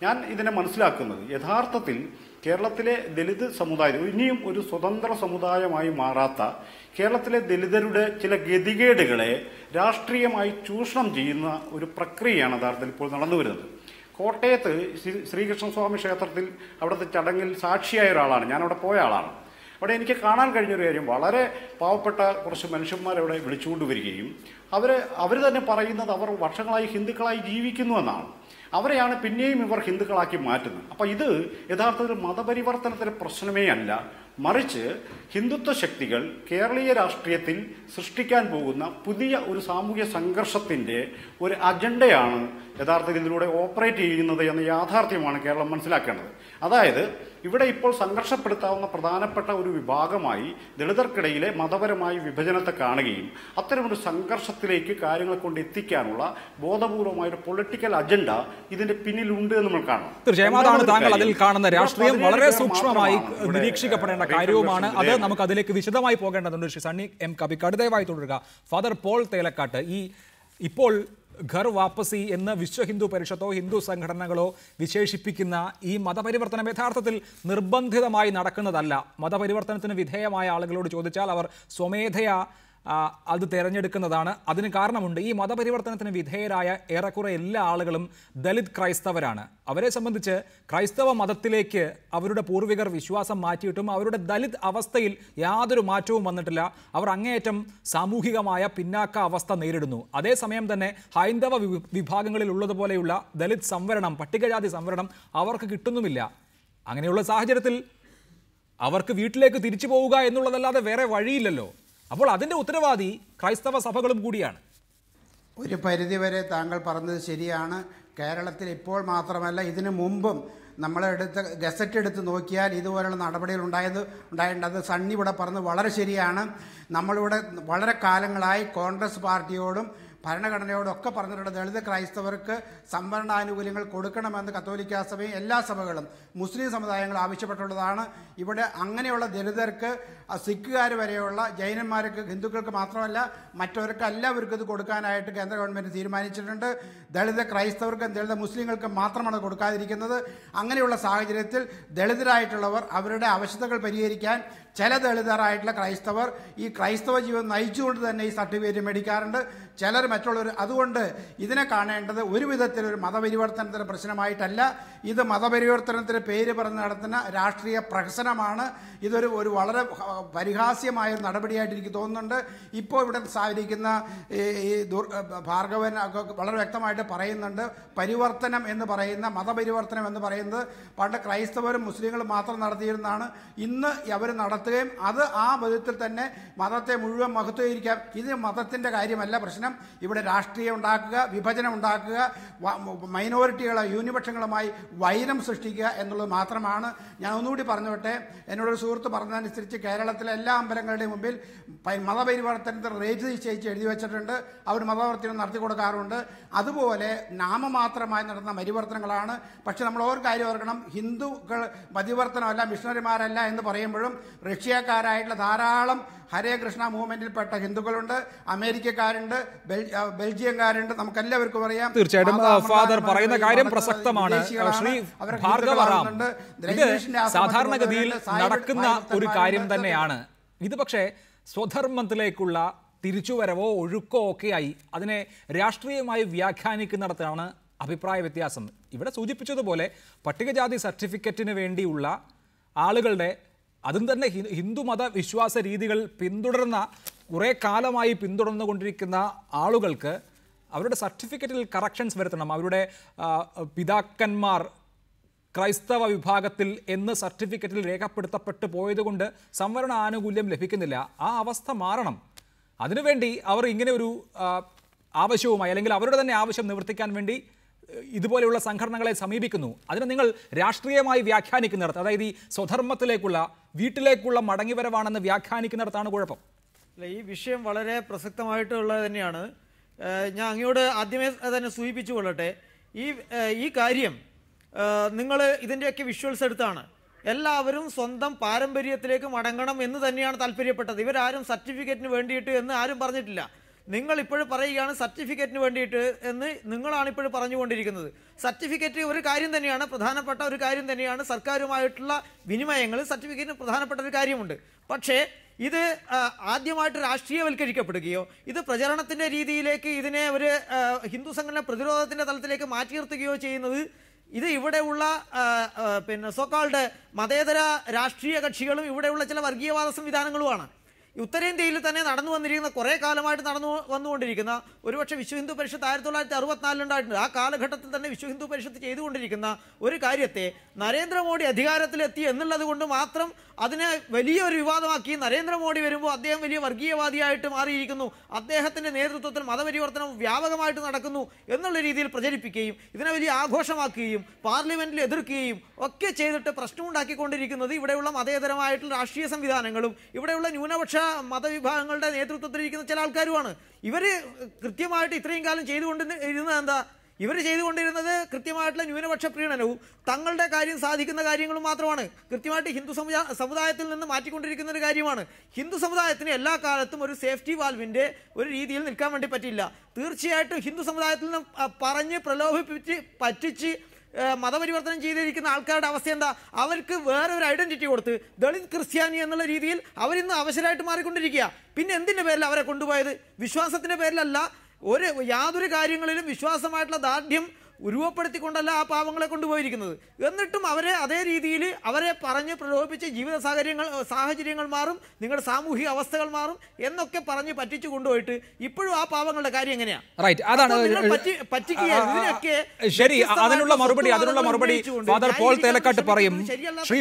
ഞാൻ ഇതിനെ മനസ്സിലാക്കുന്നത് യഥാർത്ഥത്തിൽ കേരളത്തിലെ ദലിത് സമുദായം ഇനിയും ഒരു സ്വതന്ത്ര സമുദായമായി മാറാത്ത കേരളത്തിലെ ദലിതരുടെ ചില ഗതികേടുകളെ രാഷ്ട്രീയമായി ചൂഷണം ചെയ്യുന്ന ഒരു പ്രക്രിയയാണ് യഥാർത്ഥത്തിൽ ഇപ്പോൾ നടന്നു വരുന്നത്. കോട്ടയത്ത് ശ്രീകൃഷ്ണസ്വാമി ക്ഷേത്രത്തിൽ അവിടുത്തെ ചടങ്ങിൽ സാക്ഷിയായ ഒരാളാണ്, ഞാനവിടെ പോയ ആളാണ്. അവിടെ എനിക്ക് കാണാൻ കഴിഞ്ഞൊരു കാര്യം, വളരെ പാവപ്പെട്ട കുറച്ച് മനുഷ്യന്മാരവിടെ വിളിച്ചുകൊണ്ടുവരികയും അവർ തന്നെ പറയുന്നത് അവർ വർഷങ്ങളായി ഹിന്ദുക്കളായി ജീവിക്കുന്നു എന്നാണ്. അവരെയാണ് പിന്നെയും ഇവർ ഹിന്ദുക്കളാക്കി മാറ്റുന്നത്. അപ്പോൾ ഇത് യഥാർത്ഥത്തിൽ മതപരിവർത്തനത്തിൻ്റെ പ്രശ്നമേ അല്ല, മറിച്ച് ഹിന്ദുത്വ ശക്തികൾ കേരളീയ രാഷ്ട്രീയത്തിൽ സൃഷ്ടിക്കാൻ പോകുന്ന പുതിയ ഒരു സാമൂഹ്യ സംഘർഷത്തിൻ്റെ ഒരു അജണ്ടയാണ് യഥാർത്ഥത്തിൽ ഇതിലൂടെ ഓപ്പറേറ്റ് ചെയ്യുന്നത് എന്ന യാഥാർത്ഥ്യമാണ് കേരളം മനസ്സിലാക്കേണ്ടത്. അതായത് ഇവിടെ ഇപ്പോൾ സംഘർഷപ്പെടുത്താവുന്ന പ്രധാനപ്പെട്ട ഒരു വിഭാഗമായി ദളിതർക്കിടയിലെ മതപരമായ വിഭജനത്തെ കാണുകയും അത്തരമൊരു സംഘർഷത്തിലേക്ക് കാര്യങ്ങൾ കൊണ്ട് എത്തിക്കാനുള്ള ബോധപൂർവമായൊരു പൊളിറ്റിക്കൽ അജണ്ട ഇതിന്റെ പിന്നിലുണ്ട് എന്ന് നമ്മൾ കാണാം. തീർച്ചയായും അതാണ് താങ്കൾ അതിൽ കാണുന്ന രാഷ്ട്രീയം വളരെ സൂക്ഷ്മമായി നിരീക്ഷിക്കപ്പെടേണ്ട കാര്യവുമാണ്. അത് നമുക്ക് അതിലേക്ക് വിശദമായി പോകേണ്ടതുണ്ട്. ശ്രീ സണ്ണി എം കബിക്കാട് ദയവായി തുടരുക. ഫാദർ പോൾ തേലക്കാട്ട്, ഇപ്പോൾ ഘർ വാപ്പസി എന്ന് വിശ്വ ഹിന്ദു പരിഷത്തോ ഹിന്ദു സംഘടനകളോ വിശേഷിപ്പിക്കുന്ന ഈ മതപരിവർത്തനം യഥാർത്ഥത്തിൽ നിർബന്ധിതമായി നടക്കുന്നതല്ല. മതപരിവർത്തനത്തിന് വിധേയമായ ആളുകളോട് ചോദിച്ചാൽ അവർ സ്വമേധയാ അത് തിരഞ്ഞെടുക്കുന്നതാണ്. അതിന് കാരണമുണ്ട്. ഈ മതപരിവർത്തനത്തിന് വിധേയരായ ഏറെക്കുറെ എല്ലാ ആളുകളും ദലിത് ക്രൈസ്തവരാണ്. അവരെ സംബന്ധിച്ച് ക്രൈസ്തവ മതത്തിലേക്ക് അവരുടെ പൂർവികർ വിശ്വാസം മാറ്റിയിട്ടും അവരുടെ ദലിത് അവസ്ഥയിൽ യാതൊരു മാറ്റവും വന്നിട്ടില്ല. അവർ അങ്ങേയറ്റം സാമൂഹികമായ പിന്നാക്ക അവസ്ഥ നേരിടുന്നു. അതേസമയം തന്നെ ഹൈന്ദവ വിഭാഗങ്ങളിൽ ഉള്ളതുപോലെയുള്ള ദലിത് സംവരണം, പട്ടികജാതി സംവരണം അവർക്ക് കിട്ടുന്നുമില്ല. അങ്ങനെയുള്ള സാഹചര്യത്തിൽ അവർക്ക് വീട്ടിലേക്ക് തിരിച്ചു പോവുക എന്നുള്ളതല്ലാതെ വേറെ വഴിയില്ലല്ലോ. അപ്പോൾ അതിൻ്റെ ഉത്തരവാദി ക്രൈസ്തവ സഭകളും കൂടിയാണ്. ഒരു പരിധിവരെ താങ്കൾ പറഞ്ഞത് ശരിയാണ്. കേരളത്തിൽ ഇപ്പോൾ മാത്രമല്ല, ഇതിനു മുമ്പും നമ്മളെടുത്ത് ഗസറ്റ് എടുത്ത് നോക്കിയാൽ ഇതുപോലുള്ള നടപടികൾ ഉണ്ടായിട്ടുണ്ട്. അത് സണ്ണി ഇവിടെ പറഞ്ഞത് വളരെ ശരിയാണ്. നമ്മളിവിടെ വളരെ കാലങ്ങളായി കോൺഗ്രസ് പാർട്ടിയോടും ഭരണഘടനയോടൊക്കെ പറഞ്ഞിട്ടുണ്ട് ദളിത് ക്രൈസ്തവർക്ക് സംവരണാനുകൂല്യങ്ങൾ കൊടുക്കണമെന്ന് കത്തോലിക്ക സഭയും എല്ലാ സഭകളും മുസ്ലിം സമുദായങ്ങൾ ആവശ്യപ്പെട്ടുള്ളതാണ്. ഇവിടെ അങ്ങനെയുള്ള ദളിതർക്ക് സിഖുകാർ വരെയുള്ള ജൈനന്മാർക്ക്, ഹിന്ദുക്കൾക്ക് മാത്രമല്ല മറ്റവർക്ക് എല്ലാവർക്കും ഇത് കൊടുക്കാനായിട്ട് കേന്ദ്ര ഗവൺമെൻറ് തീരുമാനിച്ചിട്ടുണ്ട്. ദളിത് ക്രൈസ്തവർക്കും ദളിത് മുസ്ലിങ്ങൾക്കും മാത്രമാണ് കൊടുക്കാതിരിക്കുന്നത്. അങ്ങനെയുള്ള സാഹചര്യത്തിൽ ദളിതരായിട്ടുള്ളവർ അവരുടെ അവശതകൾ പരിഹരിക്കാൻ ചില ദളിതരായിട്ടുള്ള ക്രൈസ്തവർ ഈ ക്രൈസ്തവ ജീവിതം നയിച്ചുകൊണ്ട് തന്നെ ഈ സർട്ടിഫിക്കറ്റ് മേടിക്കാറുണ്ട്. ചിലർ മറ്റുള്ളവർ. അതുകൊണ്ട് ഇതിനെ കാണേണ്ടത് ഒരു വിധത്തിലൊരു മതപരിവർത്തനത്തിൻ്റെ പ്രശ്നമായിട്ടല്ല. ഇത് മതപരിവർത്തനത്തിന് പേര് പറഞ്ഞ് നടത്തുന്ന രാഷ്ട്രീയ പ്രഹസനമാണ്. ഇതൊരു വളരെ പരിഹാസ്യമായ നടപടിയായിട്ട് എനിക്ക് തോന്നുന്നുണ്ട്. ഇപ്പോൾ ഇവിടെ സാധിക്കുന്ന ഈ ഭാർഗവൻ വളരെ വ്യക്തമായിട്ട് പറയുന്നുണ്ട്. പരിവർത്തനം എന്ന് പറയുന്ന, മതപരിവർത്തനം എന്ന് പറയുന്നത് പണ്ട് ക്രൈസ്തവരും മുസ്ലിങ്ങളും മാത്രം നടത്തിയിരുന്നതാണ്. ഇന്ന് അവർ നടത്തുകയും അത് ആ വിധത്തിൽ തന്നെ മതത്തെ മുഴുവൻ മഹത്വീകരിക്കാം. ഇത് മതത്തിൻ്റെ കാര്യമല്ല പ്രശ്നം. ഇവിടെ രാഷ്ട്രീയം ഉണ്ടാക്കുക, വിഭജനം ഉണ്ടാക്കുക, മൈനോറിറ്റികളെ ന്യൂനപക്ഷങ്ങളുമായി വൈരം സൃഷ്ടിക്കുക എന്നുള്ളത് മാത്രമാണ്. ഞാൻ ഒന്നുകൂടി പറഞ്ഞോട്ടെ, എന്നോടൊരു സുഹൃത്ത് പറഞ്ഞതനുസരിച്ച് കേരളത്തിലെ എല്ലാ അമ്പലങ്ങളുടെയും മുമ്പിൽ മതപരിവർത്തനത്തിൽ റേറ്റ് നിശ്ചയിച്ച് എഴുതി വെച്ചിട്ടുണ്ട്. അവർ മതപരിവർത്തനം നടത്തി കൊടുക്കാറുണ്ട്. അതുപോലെ നാമമാത്രമായി നടത്തുന്ന പരിവർത്തനങ്ങളാണ്. പക്ഷെ നമ്മൾ ഒരു കാര്യം ഓർക്കണം, ഹിന്ദുക്കൾ പരിവർത്തനമല്ല, മിഷണറിമാരല്ല എന്ന് പറയുമ്പോഴും റഷ്യക്കാരായിട്ടുള്ള ധാരാളം ഹരേ കൃഷ്ണ മൂവ്മെന്റിൽപ്പെട്ട ഹിന്ദുക്കളുണ്ട്, അമേരിക്കക്കാരുണ്ട്, ബെൽജിയംകാരുണ്ട്. നമുക്കെല്ലാവർക്കും അറിയാം. തീർച്ചയായിട്ടും ഫാദർ പറയുന്ന കാര്യം പ്രസക്തമാണ്. ശ്രീ ഭാർഗവറാം, ഇത് സാധാരണഗതിയിൽ നടക്കുന്ന ഒരു കാര്യം തന്നെയാണ്. ഇത് പക്ഷേ സ്വധർമ്മത്തിലേക്കുള്ള തിരിച്ചുവരവോ ഒഴുക്കോ ഒക്കെയായി അതിനെ രാഷ്ട്രീയമായി വ്യാഖ്യാനിക്കുന്നിടത്താണ് അഭിപ്രായ വ്യത്യാസം. ഇവിടെ സൂചിപ്പിച്ചതുപോലെ പട്ടികജാതി സർട്ടിഫിക്കറ്റിന് വേണ്ടിയുള്ള ആളുകളുടെ, അതും തന്നെ ഹിന്ദുമത വിശ്വാസ രീതികൾ പിന്തുടർന്ന, കുറേ കാലമായി പിന്തുടർന്നുകൊണ്ടിരിക്കുന്ന ആളുകൾക്ക് അവരുടെ സർട്ടിഫിക്കറ്റിൽ കറക്ഷൻസ് വരുത്തണം. അവരുടെ പിതാക്കന്മാർ ക്രൈസ്തവ വിഭാഗത്തിൽ എന്ന് സർട്ടിഫിക്കറ്റിൽ രേഖപ്പെടുത്തപ്പെട്ടു പോയതുകൊണ്ട് സംവരണ ആനുകൂല്യം ലഭിക്കുന്നില്ല. ആ അവസ്ഥ മാറണം. അതിനുവേണ്ടി അവർ ഇങ്ങനെ ഒരു ആവശ്യവുമായി, അല്ലെങ്കിൽ അവരുടെ തന്നെ ആവശ്യം നിവർത്തിക്കാൻ വേണ്ടി ഇതുപോലെയുള്ള സംഘടനകളെ സമീപിക്കുന്നു. അതിനെ നിങ്ങൾ രാഷ്ട്രീയമായി വ്യാഖ്യാനിക്കുന്നിടത്ത്, അതായത് ഈ സ്വധർമ്മത്തിലേക്കുള്ള, വീട്ടിലേക്കുള്ള മടങ്ങിവരവാണെന്ന് വ്യാഖ്യാനിക്കുന്നിടത്താണ് കുഴപ്പം. അല്ല, ഈ വിഷയം വളരെ പ്രസക്തമായിട്ടുള്ളത് തന്നെയാണ്. ഞാൻ അങ്ങയോട് ആദ്യമേ തന്നെ സൂചിപ്പിച്ചു കൊള്ളട്ടെ. ഈ കാര്യം നിങ്ങൾ ഇതിൻ്റെയൊക്കെ വിഷ്വൽസ് എടുത്താണ്. എല്ലാവരും സ്വന്തം പാരമ്പര്യത്തിലേക്ക് മടങ്ങണം എന്ന് തന്നെയാണ് താല്പര്യപ്പെട്ടത്. ഇവരാരും സർട്ടിഫിക്കറ്റിന് വേണ്ടിയിട്ട് എന്ന് ആരും പറഞ്ഞിട്ടില്ല. നിങ്ങളിപ്പോഴും പറയുകയാണ് സർട്ടിഫിക്കറ്റിന് വേണ്ടിയിട്ട് എന്ന് നിങ്ങളാണ് ഇപ്പോഴും പറഞ്ഞുകൊണ്ടിരിക്കുന്നത്. സർട്ടിഫിക്കറ്റ് ഒരു കാര്യം തന്നെയാണ്, പ്രധാനപ്പെട്ട ഒരു കാര്യം തന്നെയാണ്. സർക്കാരുമായിട്ടുള്ള വിനിമയങ്ങൾ സർട്ടിഫിക്കറ്റിന് പ്രധാനപ്പെട്ട ഒരു കാര്യമുണ്ട്. പക്ഷേ ഇത് ആദ്യമായിട്ട് രാഷ്ട്രീയവൽക്കരിക്കപ്പെടുകയോ ഇത് പ്രചരണത്തിൻ്റെ രീതിയിലേക്ക് ഇതിനെ ഒരു ഹിന്ദു സംഘടന പ്രതിരോധത്തിൻ്റെ തലത്തിലേക്ക് മാറ്റി നിർത്തുകയോ ചെയ്യുന്നത് ഇത് ഇവിടെയുള്ള സോക്കാൾഡ് മതേതര രാഷ്ട്രീയ കക്ഷികളും ഇവിടെയുള്ള ചില വർഗീയവാദ സംവിധാനങ്ങളുമാണ്. ഉത്തരേന്ത്യയിൽ തന്നെ നടന്നു വന്നിരിക്കുന്ന കുറേ കാലമായിട്ട് വന്നുകൊണ്ടിരിക്കുന്ന ഒരുപക്ഷെ വിശ്വ ഹിന്ദു പരിഷത്ത് 1964 ഉണ്ടായിട്ടുണ്ട്. ആ കാലഘട്ടത്തിൽ തന്നെ വിശ്വ ഹിന്ദു പരിഷത്ത് ചെയ്തുകൊണ്ടിരിക്കുന്ന ഒരു കാര്യത്തെ നരേന്ദ്രമോദി അധികാരത്തിലെത്തി എന്നുള്ളത് കൊണ്ട് മാത്രം അതിനെ വലിയൊരു വിവാദമാക്കി. നരേന്ദ്രമോദി വരുമ്പോൾ അദ്ദേഹം വലിയ വർഗീയവാദിയായിട്ട് മാറിയിരിക്കുന്നു, അദ്ദേഹത്തിൻ്റെ നേതൃത്വത്തിൽ മതപരിവർത്തനം വ്യാപകമായിട്ട് നടക്കുന്നു എന്നുള്ള രീതിയിൽ പ്രചരിപ്പിക്കുകയും ഇതിനെ വലിയ ആഘോഷമാക്കുകയും പാർലമെന്റിൽ എതിർക്കുകയും ഒക്കെ ചെയ്തിട്ട് പ്രശ്നമുണ്ടാക്കിക്കൊണ്ടിരിക്കുന്നത് ഇവിടെയുള്ള മതേതരമായിട്ടുള്ള രാഷ്ട്രീയ സംവിധാനങ്ങളും ഇവിടെയുള്ള ന്യൂനപക്ഷ മതവിഭാഗങ്ങളുടെ നേതൃത്വത്തിലിരിക്കുന്ന ചില ആൾക്കാരുമാണ്. ഇവർ കൃത്യമായിട്ട് ഇത്രയും കാലം ചെയ്തുകൊണ്ടിരുന്നത് എന്താ? ഇവർ ചെയ്തുകൊണ്ടിരുന്നത് കൃത്യമായിട്ടുള്ള ന്യൂനപക്ഷ പ്രീണനവും തങ്ങളുടെ കാര്യം സാധിക്കുന്ന കാര്യങ്ങളും മാത്രമാണ്. കൃത്യമായിട്ട് ഹിന്ദു സമുദായത്തിൽ നിന്ന് മാറ്റിക്കൊണ്ടിരിക്കുന്ന ഒരു കാര്യമാണ്. ഹിന്ദു സമുദായത്തിന് എല്ലാ കാലത്തും ഒരു സേഫ്റ്റി വാൽവിൻ്റെ ഒരു രീതിയിൽ നിൽക്കാൻ വേണ്ടി പറ്റില്ല. തീർച്ചയായിട്ടും ഹിന്ദു സമുദായത്തിൽ നിന്ന് പറഞ്ഞ് പറ്റിച്ച് മതപരിവർത്തനം ചെയ്തിരിക്കുന്ന ആൾക്കാരുടെ അവസ്ഥ എന്താ? അവർക്ക് വേറെ ഒരു ഐഡന്റിറ്റി കൊടുത്ത് ദളിത് ക്രിസ്ത്യാനി എന്നുള്ള രീതിയിൽ അവരിന്ന് അവശരായിട്ട് മാറിക്കൊണ്ടിരിക്കുക. പിന്നെ എന്തിൻ്റെ പേരിൽ അവരെ കൊണ്ടുപോയത്? വിശ്വാസത്തിൻ്റെ പേരിലല്ല, യാതൊരു കാര്യങ്ങളിലും വിശ്വാസമായിട്ടുള്ള ദാർഢ്യം ഉരുവപ്പെടുത്തിക്കൊണ്ടല്ല ആ പാവങ്ങളെ കൊണ്ടുപോയിരിക്കുന്നത്. എന്നിട്ടും അവരെ അതേ രീതിയിൽ അവരെ പറഞ്ഞ് പ്രലോഭിപ്പിച്ച് ജീവിത സാഹചര്യങ്ങൾ മാറും, നിങ്ങളുടെ സാമൂഹിക അവസ്ഥകൾ മാറും എന്നൊക്കെ പറഞ്ഞ് പറ്റിച്ചു കൊണ്ടുപോയിട്ട് ഇപ്പോഴും ആ പാവങ്ങളുടെ കാര്യം എങ്ങനെയാ? ശരി, അതിനുള്ള മറുപടി ഫാദർ പോൾ തേലക്കാട്ട് പറയും. ശ്രീ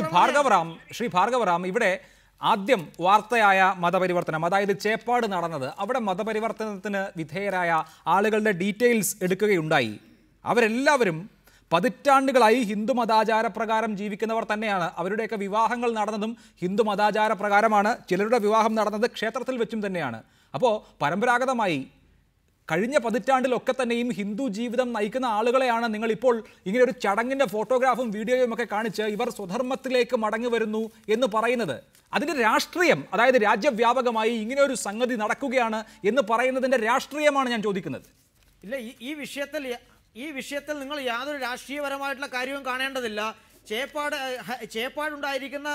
ഭാർഗവറാം, ഇവിടെ ആദ്യം വാർത്തയായ മതപരിവർത്തനം, അതായത് ചേപ്പാട് നടന്നത്, അവിടെ മതപരിവർത്തനത്തിന് വിധേയരായ ആളുകളുടെ ഡീറ്റെയിൽസ് എടുക്കുകയുണ്ടായി. അവരെല്ലാവരും പതിറ്റാണ്ടുകളായി ഹിന്ദു മതാചാരപ്രകാരം ജീവിക്കുന്നവർ തന്നെയാണ്. അവരുടെയൊക്കെ വിവാഹങ്ങൾ നടന്നതും ഹിന്ദു മതാചാരപ്രകാരമാണ്. ചിലരുടെ വിവാഹം നടന്നത് ക്ഷേത്രത്തിൽ വെച്ചും തന്നെയാണ്. അപ്പോൾ പരമ്പരാഗതമായി കഴിഞ്ഞ പതിറ്റാണ്ടിലൊക്കെ തന്നെയും ഹിന്ദു ജീവിതം നയിക്കുന്ന ആളുകളെയാണ് നിങ്ങളിപ്പോൾ ഇങ്ങനെ ഒരു ചടങ്ങിൻ്റെ ഫോട്ടോഗ്രാഫും വീഡിയോയും ഒക്കെ കാണിച്ച് ഇവർ സ്വധർമ്മത്തിലേക്ക് മടങ്ങി വരുന്നു എന്ന് പറയുന്നത്. അതിൻ്റെ രാഷ്ട്രീയം, അതായത് രാജ്യവ്യാപകമായി ഇങ്ങനെ ഒരു സംഗതി നടക്കുകയാണ് എന്ന് പറയുന്നതിൻ്റെ രാഷ്ട്രീയമാണ് ഞാൻ ചോദിക്കുന്നത്. ഇല്ല, ഈ വിഷയത്തിൽ നിങ്ങൾ യാതൊരു രാഷ്ട്രീയപരമായിട്ടുള്ള കാര്യവും കാണേണ്ടതില്ല. ചേപ്പാടുണ്ടായിരിക്കുന്ന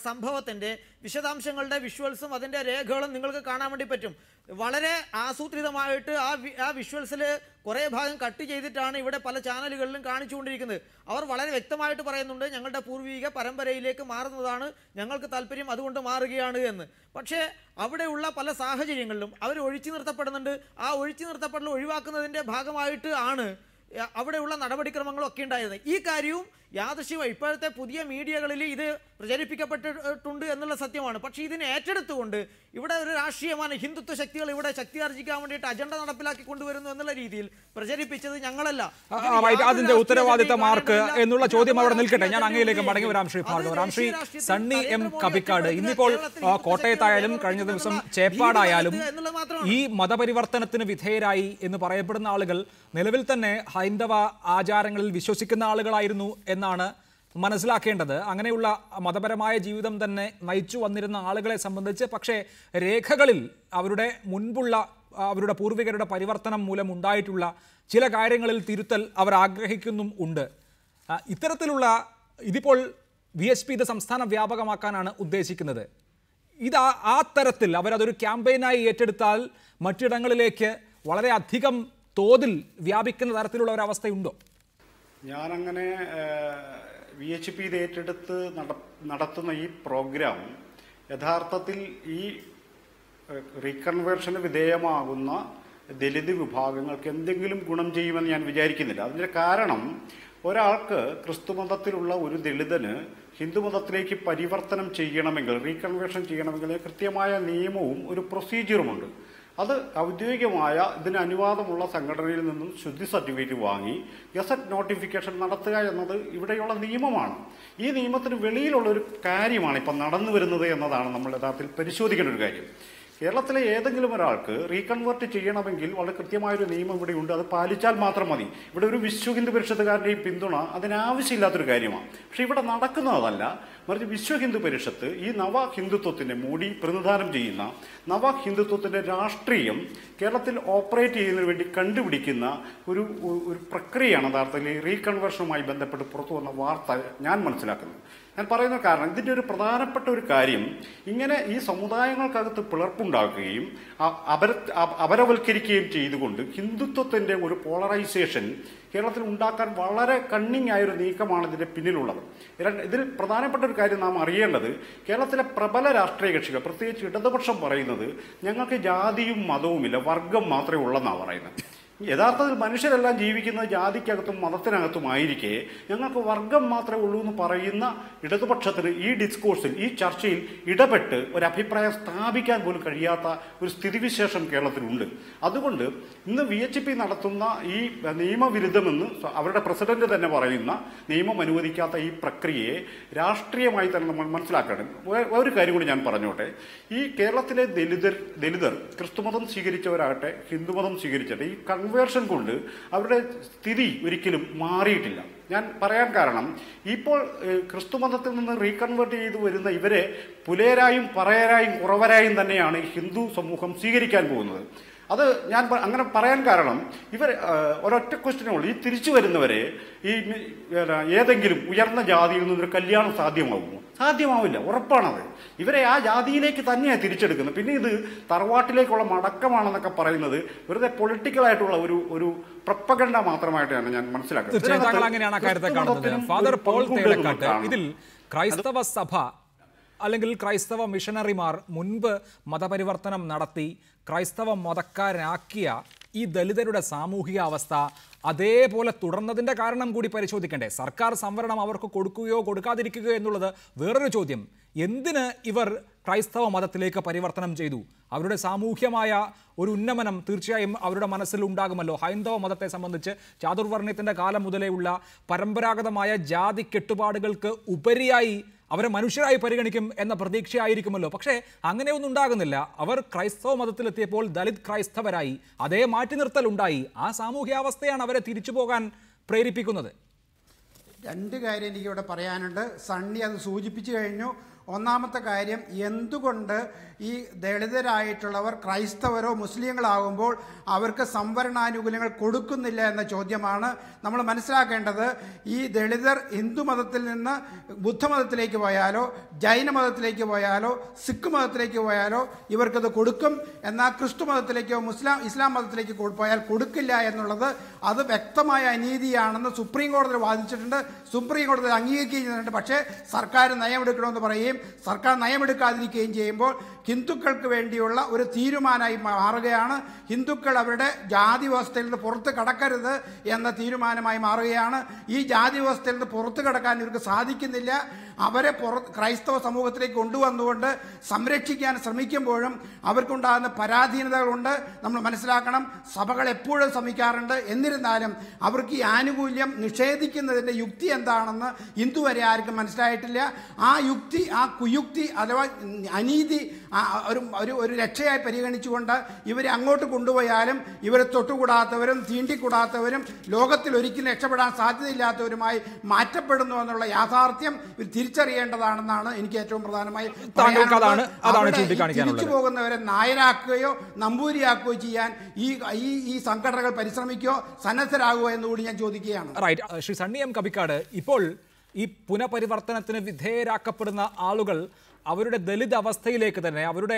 സംഭവത്തിൻ്റെ വിശദാംശങ്ങളുടെ വിഷ്വൽസും അതിൻ്റെ രേഖകളും നിങ്ങൾക്ക് കാണാൻ വേണ്ടി പറ്റും. വളരെ ആസൂത്രിതമായിട്ട് ആ വിഷ്വൽസിൽ കുറേ ഭാഗം കട്ട് ചെയ്തിട്ടാണ് ഇവിടെ പല ചാനലുകളിലും കാണിച്ചുകൊണ്ടിരിക്കുന്നത്. അവർ വളരെ വ്യക്തമായിട്ട് പറയുന്നുണ്ട്, ഞങ്ങളുടെ പൂർവിക പരമ്പരയിലേക്ക് മാറുന്നതാണ് ഞങ്ങൾക്ക് താല്പര്യം, അതുകൊണ്ട് മാറുകയാണ് എന്ന്. പക്ഷേ അവിടെയുള്ള പല സാഹചര്യങ്ങളിലും അവർ ഒഴിച്ചു നിർത്തപ്പെടുന്നുണ്ട്. ആ ഒഴിച്ചു നിർത്തപ്പെടൽ ഒഴിവാക്കുന്നതിൻ്റെ ഭാഗമായിട്ട് ആണ് അവിടെയുള്ള നടപടിക്രമങ്ങളൊക്കെ ഉണ്ടായിരുന്നത്. ഈ കാര്യവും യാദൃശ്യമായി ഇപ്പോഴത്തെ പുതിയ മീഡിയകളിൽ ഇത് പ്രചരിപ്പിക്കപ്പെട്ടിട്ടുണ്ട് എന്നുള്ള സത്യമാണ്. പക്ഷേ ഇതിനെ ഏറ്റെടുത്തുകൊണ്ട് ഇവിടെ ഒരു രാഷ്ട്രീയമാണ്, ഹിന്ദുത്വ ശക്തികൾ ഇവിടെ ശക്തി ആർജിക്കാൻ വേണ്ടിയിട്ട് അജണ്ട നടപ്പിലാക്കി കൊണ്ടുവരുന്നു എന്നുള്ള രീതിയിൽ പ്രചരിപ്പിച്ചത് ഞങ്ങളല്ല. അതിന്റെ ഉത്തരവാദിത്തം ആർക്ക് എന്നുള്ള ചോദ്യം അവിടെ നിൽക്കട്ടെ. ഞാൻ അങ്ങയിലേക്ക് മടങ്ങി വരാം. ശ്രീ ഭാർഗവറാം, ശ്രീ സണ്ണി എം കബിക്കാട്, ഇന്നിപ്പോൾ കോട്ടയത്തായാലും കഴിഞ്ഞ ദിവസം ചേപ്പാടായാലും ഈ മതപരിവർത്തനത്തിന് വിധേയരായി എന്ന് പറയപ്പെടുന്ന ആളുകൾ നിലവിൽ തന്നെ ഹൈന്ദവ ആചാരങ്ങളിൽ വിശ്വസിക്കുന്ന ആളുകളായിരുന്നു എന്നാണ് മനസ്സിലാക്കേണ്ടത്. അങ്ങനെയുള്ള മതപരമായ ജീവിതം തന്നെ നയിച്ചു വന്നിരുന്ന ആളുകളെ സംബന്ധിച്ച് പക്ഷേ രേഖകളിൽ അവരുടെ മുൻപുള്ള അവരുടെ പൂർവികരുടെ പരിവർത്തനം മൂലം ഉണ്ടായിട്ടുള്ള ചില കാര്യങ്ങളിൽ തിരുത്തൽ അവർ ആഗ്രഹിക്കുന്നും ഉണ്ട്. ഇത്തരത്തിലുള്ള ഇതിപ്പോൾ VSP ഇത് സംസ്ഥാന വ്യാപകമാക്കാനാണ് ഉദ്ദേശിക്കുന്നത്. ഇത് ആ തരത്തിൽ അവരതൊരു ക്യാമ്പയിനായി ഏറ്റെടുത്താൽ മറ്റിടങ്ങളിലേക്ക് വളരെ അധികം തോതിൽ വ്യാപിക്കുന്ന തരത്തിലുള്ള ഒരവസ്ഥയുണ്ടോ? ഞാനങ്ങനെ VHP ഇത് ഏറ്റെടുത്ത് നടത്തുന്ന ഈ പ്രോഗ്രാം യഥാർത്ഥത്തിൽ ഈ റീകൺവേർഷന് വിധേയമാകുന്ന ദലിത് വിഭാഗങ്ങൾക്ക് എന്തെങ്കിലും ഗുണം ചെയ്യുമെന്ന് ഞാൻ വിചാരിക്കുന്നില്ല. അതിൻ്റെ കാരണം, ഒരാൾക്ക് ക്രിസ്തുമതത്തിലുള്ള ഒരു ദളിതന് ഹിന്ദുമതത്തിലേക്ക് പരിവർത്തനം ചെയ്യണമെങ്കിൽ, റീകൺവേർഷൻ ചെയ്യണമെങ്കിൽ കൃത്യമായ നിയമവും ഒരു പ്രൊസീജിയറുമുണ്ട്. അത് ഔദ്യോഗികമായ ഇതിന് അനുവാദമുള്ള സംഘടനയിൽ നിന്നും ശുദ്ധി സർട്ടിഫിക്കറ്റ് വാങ്ങി ഗസറ്റ് നോട്ടിഫിക്കേഷൻ നടത്തുക എന്നത് ഇവിടെയുള്ള നിയമമാണ്. ഈ നിയമത്തിന് വെളിയിലുള്ളൊരു കാര്യമാണ് ഇപ്പം നടന്നു വരുന്നത് എന്നതാണ് നമ്മൾ യഥാർത്ഥത്തിൽ പരിശോധിക്കേണ്ട ഒരു കാര്യം. കേരളത്തിലെ ഏതെങ്കിലും ഒരാൾക്ക് റീകൺവേർട്ട് ചെയ്യണമെങ്കിൽ വളരെ കൃത്യമായൊരു നിയമം ഇവിടെ ഉണ്ട്. അത് പാലിച്ചാൽ മാത്രം മതി. ഇവിടെ ഒരു വിശ്വ ഹിന്ദു പരിഷത്തുകാരുടെയും പിന്തുണ അതിനാവശ്യമില്ലാത്തൊരു കാര്യമാണ്. പക്ഷെ ഇവിടെ നടക്കുന്നതല്ല. മറിച്ച് വിശ്വ ഹിന്ദു പരിഷത്ത് ഈ നവ ഹിന്ദുത്വത്തിൻ്റെ മോഡി പ്രതിനിധാനം ചെയ്യുന്ന നവ ഹിന്ദുത്വത്തിൻ്റെ രാഷ്ട്രീയം കേരളത്തിൽ ഓപ്പറേറ്റ് ചെയ്യുന്നതിന് വേണ്ടി കണ്ടുപിടിക്കുന്ന ഒരു പ്രക്രിയയാണ് യഥാർത്ഥത്തിൽ റീകൺവേർഷനുമായി ബന്ധപ്പെട്ട് പുറത്തു വന്ന വാർത്ത ഞാൻ മനസ്സിലാക്കുന്നത്. ഞാൻ പറയുന്ന കാരണം ഇതിൻ്റെ ഒരു പ്രധാനപ്പെട്ട ഒരു കാര്യം, ഇങ്ങനെ ഈ സമുദായങ്ങൾക്കകത്ത് പിളർപ്പുണ്ടാക്കുകയും അപരവൽക്കരിക്കുകയും ചെയ്തുകൊണ്ട് ഹിന്ദുത്വത്തിൻ്റെ ഒരു പോളറൈസേഷൻ കേരളത്തിൽ ഉണ്ടാക്കാൻ വളരെ കണ്ണിങ് ആയൊരു നീക്കമാണ് ഇതിൻ്റെ പിന്നിലുള്ളത്. ഇതിൽ പ്രധാനപ്പെട്ട ഒരു കാര്യം നാം അറിയേണ്ടത്, കേരളത്തിലെ പ്രബല രാഷ്ട്രീയ കക്ഷികൾ, പ്രത്യേകിച്ച് ഇടതുപക്ഷം പറയുന്നത് ഞങ്ങൾക്ക് ജാതിയും മതവുമില്ല, വർഗം മാത്രമേ ഉള്ളെന്നാണ് പറയുന്നത്. യഥാർത്ഥത്തിൽ മനുഷ്യരെല്ലാം ജീവിക്കുന്നത് ജാതിക്കകത്തും മതത്തിനകത്തുമായിരിക്കെ ഞങ്ങൾക്ക് വർഗം മാത്രമേ ഉള്ളൂ എന്ന് പറയുന്ന ഇടതുപക്ഷത്തിന് ഈ ഡിസ്കോഴ്സിൽ, ഈ ചർച്ചയിൽ ഇടപെട്ട് ഒരു അഭിപ്രായം സ്ഥാപിക്കാൻ പോലും കഴിയാത്ത ഒരു സ്ഥിതിവിശേഷം കേരളത്തിലുണ്ട്. അതുകൊണ്ട് ഇന്ന് VHP നടത്തുന്ന ഈ നിയമവിരുദ്ധമെന്ന് അവരുടെ പ്രസിഡന്റ് തന്നെ പറയുന്ന, നിയമം അനുവദിക്കാത്ത ഈ പ്രക്രിയയെ രാഷ്ട്രീയമായി തന്നെ നമ്മൾ മനസ്സിലാക്കണം. ഒരു കാര്യം കൂടി ഞാൻ പറഞ്ഞോട്ടെ. ഈ കേരളത്തിലെ ദലിതർ ക്രിസ്തുമതം സ്വീകരിച്ചവരാകട്ടെ ഹിന്ദുമതം സ്വീകരിച്ചട്ടെ, ഈ കൺവേർഷൻ കൊണ്ട് അവരുടെ സ്ഥിതി ഒരിക്കലും മാറിയിട്ടില്ല. ഞാൻ പറയാൻ കാരണം, ഇപ്പോൾ ക്രിസ്തുമതത്തിൽ നിന്ന് റീകൺവേർട്ട് ചെയ്ത് വരുന്ന ഇവരെ പുലേരായും പറയരായും കുറവരായും തന്നെയാണ് ഹിന്ദു സമൂഹം സ്വീകരിക്കാൻ പോകുന്നത്. അത് ഞാൻ അങ്ങനെ പറയാൻ കാരണം, ഇവർ ഒരൊറ്റ ക്വസ്റ്റ്യനേ ഉള്ളൂ, ഈ തിരിച്ചു വരുന്നവരെ ഈ ഏതെങ്കിലും ഉയർന്ന ജാതിയിൽ നിന്നൊരു കല്യാണം സാധ്യമാകുമോ? സാധ്യമാവില്ല, ഉറപ്പാണത്. ഇവരെ ആ ജാതിയിലേക്ക് തന്നെയാണ് തിരിച്ചെടുക്കുന്നത്. പിന്നെ ഇത് തറവാട്ടിലേക്കുള്ള മടക്കമാണെന്നൊക്കെ പറയുന്നത് വെറുതെ പൊളിറ്റിക്കലായിട്ടുള്ള ഒരു പ്രപ്പഗണ്ട മാത്രമായിട്ടാണ് ഞാൻ മനസ്സിലാക്കുന്നത്. ഫാദർ പോൾ തേലക്കാട്ട്, ഇതിൽ ക്രൈസ്തവ സഭ അല്ലെങ്കിൽ ക്രൈസ്തവ മിഷണറിമാർ മുൻപ് മതപരിവർത്തനം നടത്തി ക്രൈസ്തവ മതക്കാരാക്കിയ ഈ ദലിതരുടെ സാമൂഹിക അവസ്ഥ അതേപോലെ തുടർന്നതിൻ്റെ കാരണം കൂടി പരിശോധിക്കണ്ടേ? സർക്കാർ സംവരണം അവർക്ക് കൊടുക്കുകയോ കൊടുക്കാതിരിക്കുകയോ എന്നുള്ളത് വേറൊരു ചോദ്യം. എന്തിന് ഇവർ ക്രൈസ്തവ മതത്തിലേക്ക് പരിവർത്തനം ചെയ്തു? അവരുടെ സാമൂഹ്യമായ ഒരു ഉന്നമനം തീർച്ചയായും അവരുടെ മനസ്സിൽ ഉണ്ടാകുമല്ലോ. ഹൈന്ദവ മതത്തെ സംബന്ധിച്ച് ചാതുർവർണ്ണയത്തിൻ്റെ കാലം മുതലേ ഉള്ള പരമ്പരാഗതമായ ജാതി കെട്ടുപാടുകൾക്ക് ഉപരിയായി അവരെ മനുഷ്യരായി പരിഗണിക്കും എന്ന പ്രതീക്ഷയായിരിക്കുമല്ലോ. പക്ഷേ അങ്ങനെയൊന്നും ഉണ്ടാകുന്നില്ല. അവർ ക്രൈസ്തവ മതത്തിലെത്തിയപ്പോൾ ദലിത് ക്രൈസ്തവരായി, അതേ മാറ്റി നിർത്തൽ ഉണ്ടായി. ആ സാമൂഹ്യാവസ്ഥയാണ് അവരെ തിരിച്ചു പോകാൻ പ്രേരിപ്പിക്കുന്നത്. രണ്ട് കാര്യം എനിക്കിവിടെ പറയാനുണ്ട്. സണ്ണി അത് സൂചിപ്പിച്ചു കഴിഞ്ഞു. ഒന്നാമത്തെ കാര്യം, എന്തുകൊണ്ട് ഈ ദളിതരായിട്ടുള്ളവർ ക്രൈസ്തവരോ മുസ്ലിങ്ങളാകുമ്പോൾ അവർക്ക് സംവരണാനുകൂല്യങ്ങൾ കൊടുക്കുന്നില്ല എന്ന ചോദ്യമാണ് നമ്മൾ മനസ്സിലാക്കേണ്ടത്. ഈ ദളിതർ ഹിന്ദു മതത്തിൽ നിന്ന് ബുദ്ധമതത്തിലേക്ക് പോയാലോ ജൈനമതത്തിലേക്ക് പോയാലോ സിഖ് മതത്തിലേക്ക് പോയാലോ ഇവർക്കത് കൊടുക്കും. എന്നാൽ ക്രിസ്തു മതത്തിലേക്കോ ഇസ്ലാം മതത്തിലേക്ക് പോയാൽ കൊടുക്കില്ല എന്നുള്ളത് അത് വ്യക്തമായ അനീതിയാണെന്ന് സുപ്രീം കോടതി വാദിച്ചിട്ടുണ്ട്. സുപ്രീം കോടതി അംഗീകരിക്കുന്നുണ്ട്. പക്ഷേ സർക്കാർ നയമെടുക്കണമെന്ന് പറയുകയും സർക്കാർ നയമെടുക്കാതിരിക്കുകയും ചെയ്യുമ്പോൾ ഹിന്ദുക്കൾക്ക് വേണ്ടിയുള്ള ഒരു തീരുമാനമായി മാറുകയാണ്. ഹിന്ദുക്കൾ അവരുടെ ജാതി വ്യവസ്ഥയിൽ നിന്ന് പുറത്ത് കടക്കരുത് എന്ന തീരുമാനമായി മാറുകയാണ്. ഈ ജാതി വ്യവസ്ഥയിൽ നിന്ന് പുറത്ത് കടക്കാൻ ഇവർക്ക് സാധിക്കുന്നില്ല. അവരെ ക്രൈസ്തവ സമൂഹത്തിലേക്ക് കൊണ്ടുവന്നുകൊണ്ട് സംരക്ഷിക്കാൻ ശ്രമിക്കുമ്പോഴും അവർക്കുണ്ടാകുന്ന പരാധീനതകളുണ്ട്. നമ്മൾ മനസ്സിലാക്കണം. സഭകൾ എപ്പോഴും ശ്രമിക്കാറുണ്ട്. എന്നിരുന്നാലും അവർക്ക് ഈ ആനുകൂല്യം നിഷേധിക്കുന്നതിൻ്റെ യുക്തി എന്താണെന്ന് ഇന്നുവരെ ആർക്കും മനസ്സിലായിട്ടില്ല. ആ യുക്തി, ആ കുയുക്തി അഥവാ അനീതി ഒരു രക്ഷയായി പരിഗണിച്ചുകൊണ്ട് ഇവരെ അങ്ങോട്ട് കൊണ്ടുപോയാലും ഇവരെ തൊട്ടുകൂടാത്തവരും തീണ്ടിക്കൂടാത്തവരും ലോകത്തിൽ ഒരിക്കലും രക്ഷപ്പെടാൻ സാധ്യതയില്ലാത്തവരുമായി മാറ്റപ്പെടുന്നു എന്നുള്ള യാഥാർത്ഥ്യം തിരിച്ചറിയേണ്ടതാണെന്നാണ് എനിക്ക് ഏറ്റവും പ്രധാനമായി തിരിച്ചു പോകുന്നവരെ നായരാക്കുകയോ നമ്പൂരിയാക്കുകയോ ചെയ്യാൻ ഈ സംഘടനകൾ പരിശ്രമിക്കുകയോ സന്നദ്ധരാകുകയോ എന്നുകൂടി ഞാൻ ചോദിക്കുകയാണ്. ശ്രീ സണ്ണി എം കബിക്കാട്, ഇപ്പോൾ ഈ പുനഃപരിവർത്തനത്തിന് വിധേയരാക്കപ്പെടുന്ന ആളുകൾ അവരുടെ ദലിത് അവസ്ഥയിലേക്ക് തന്നെ, അവരുടെ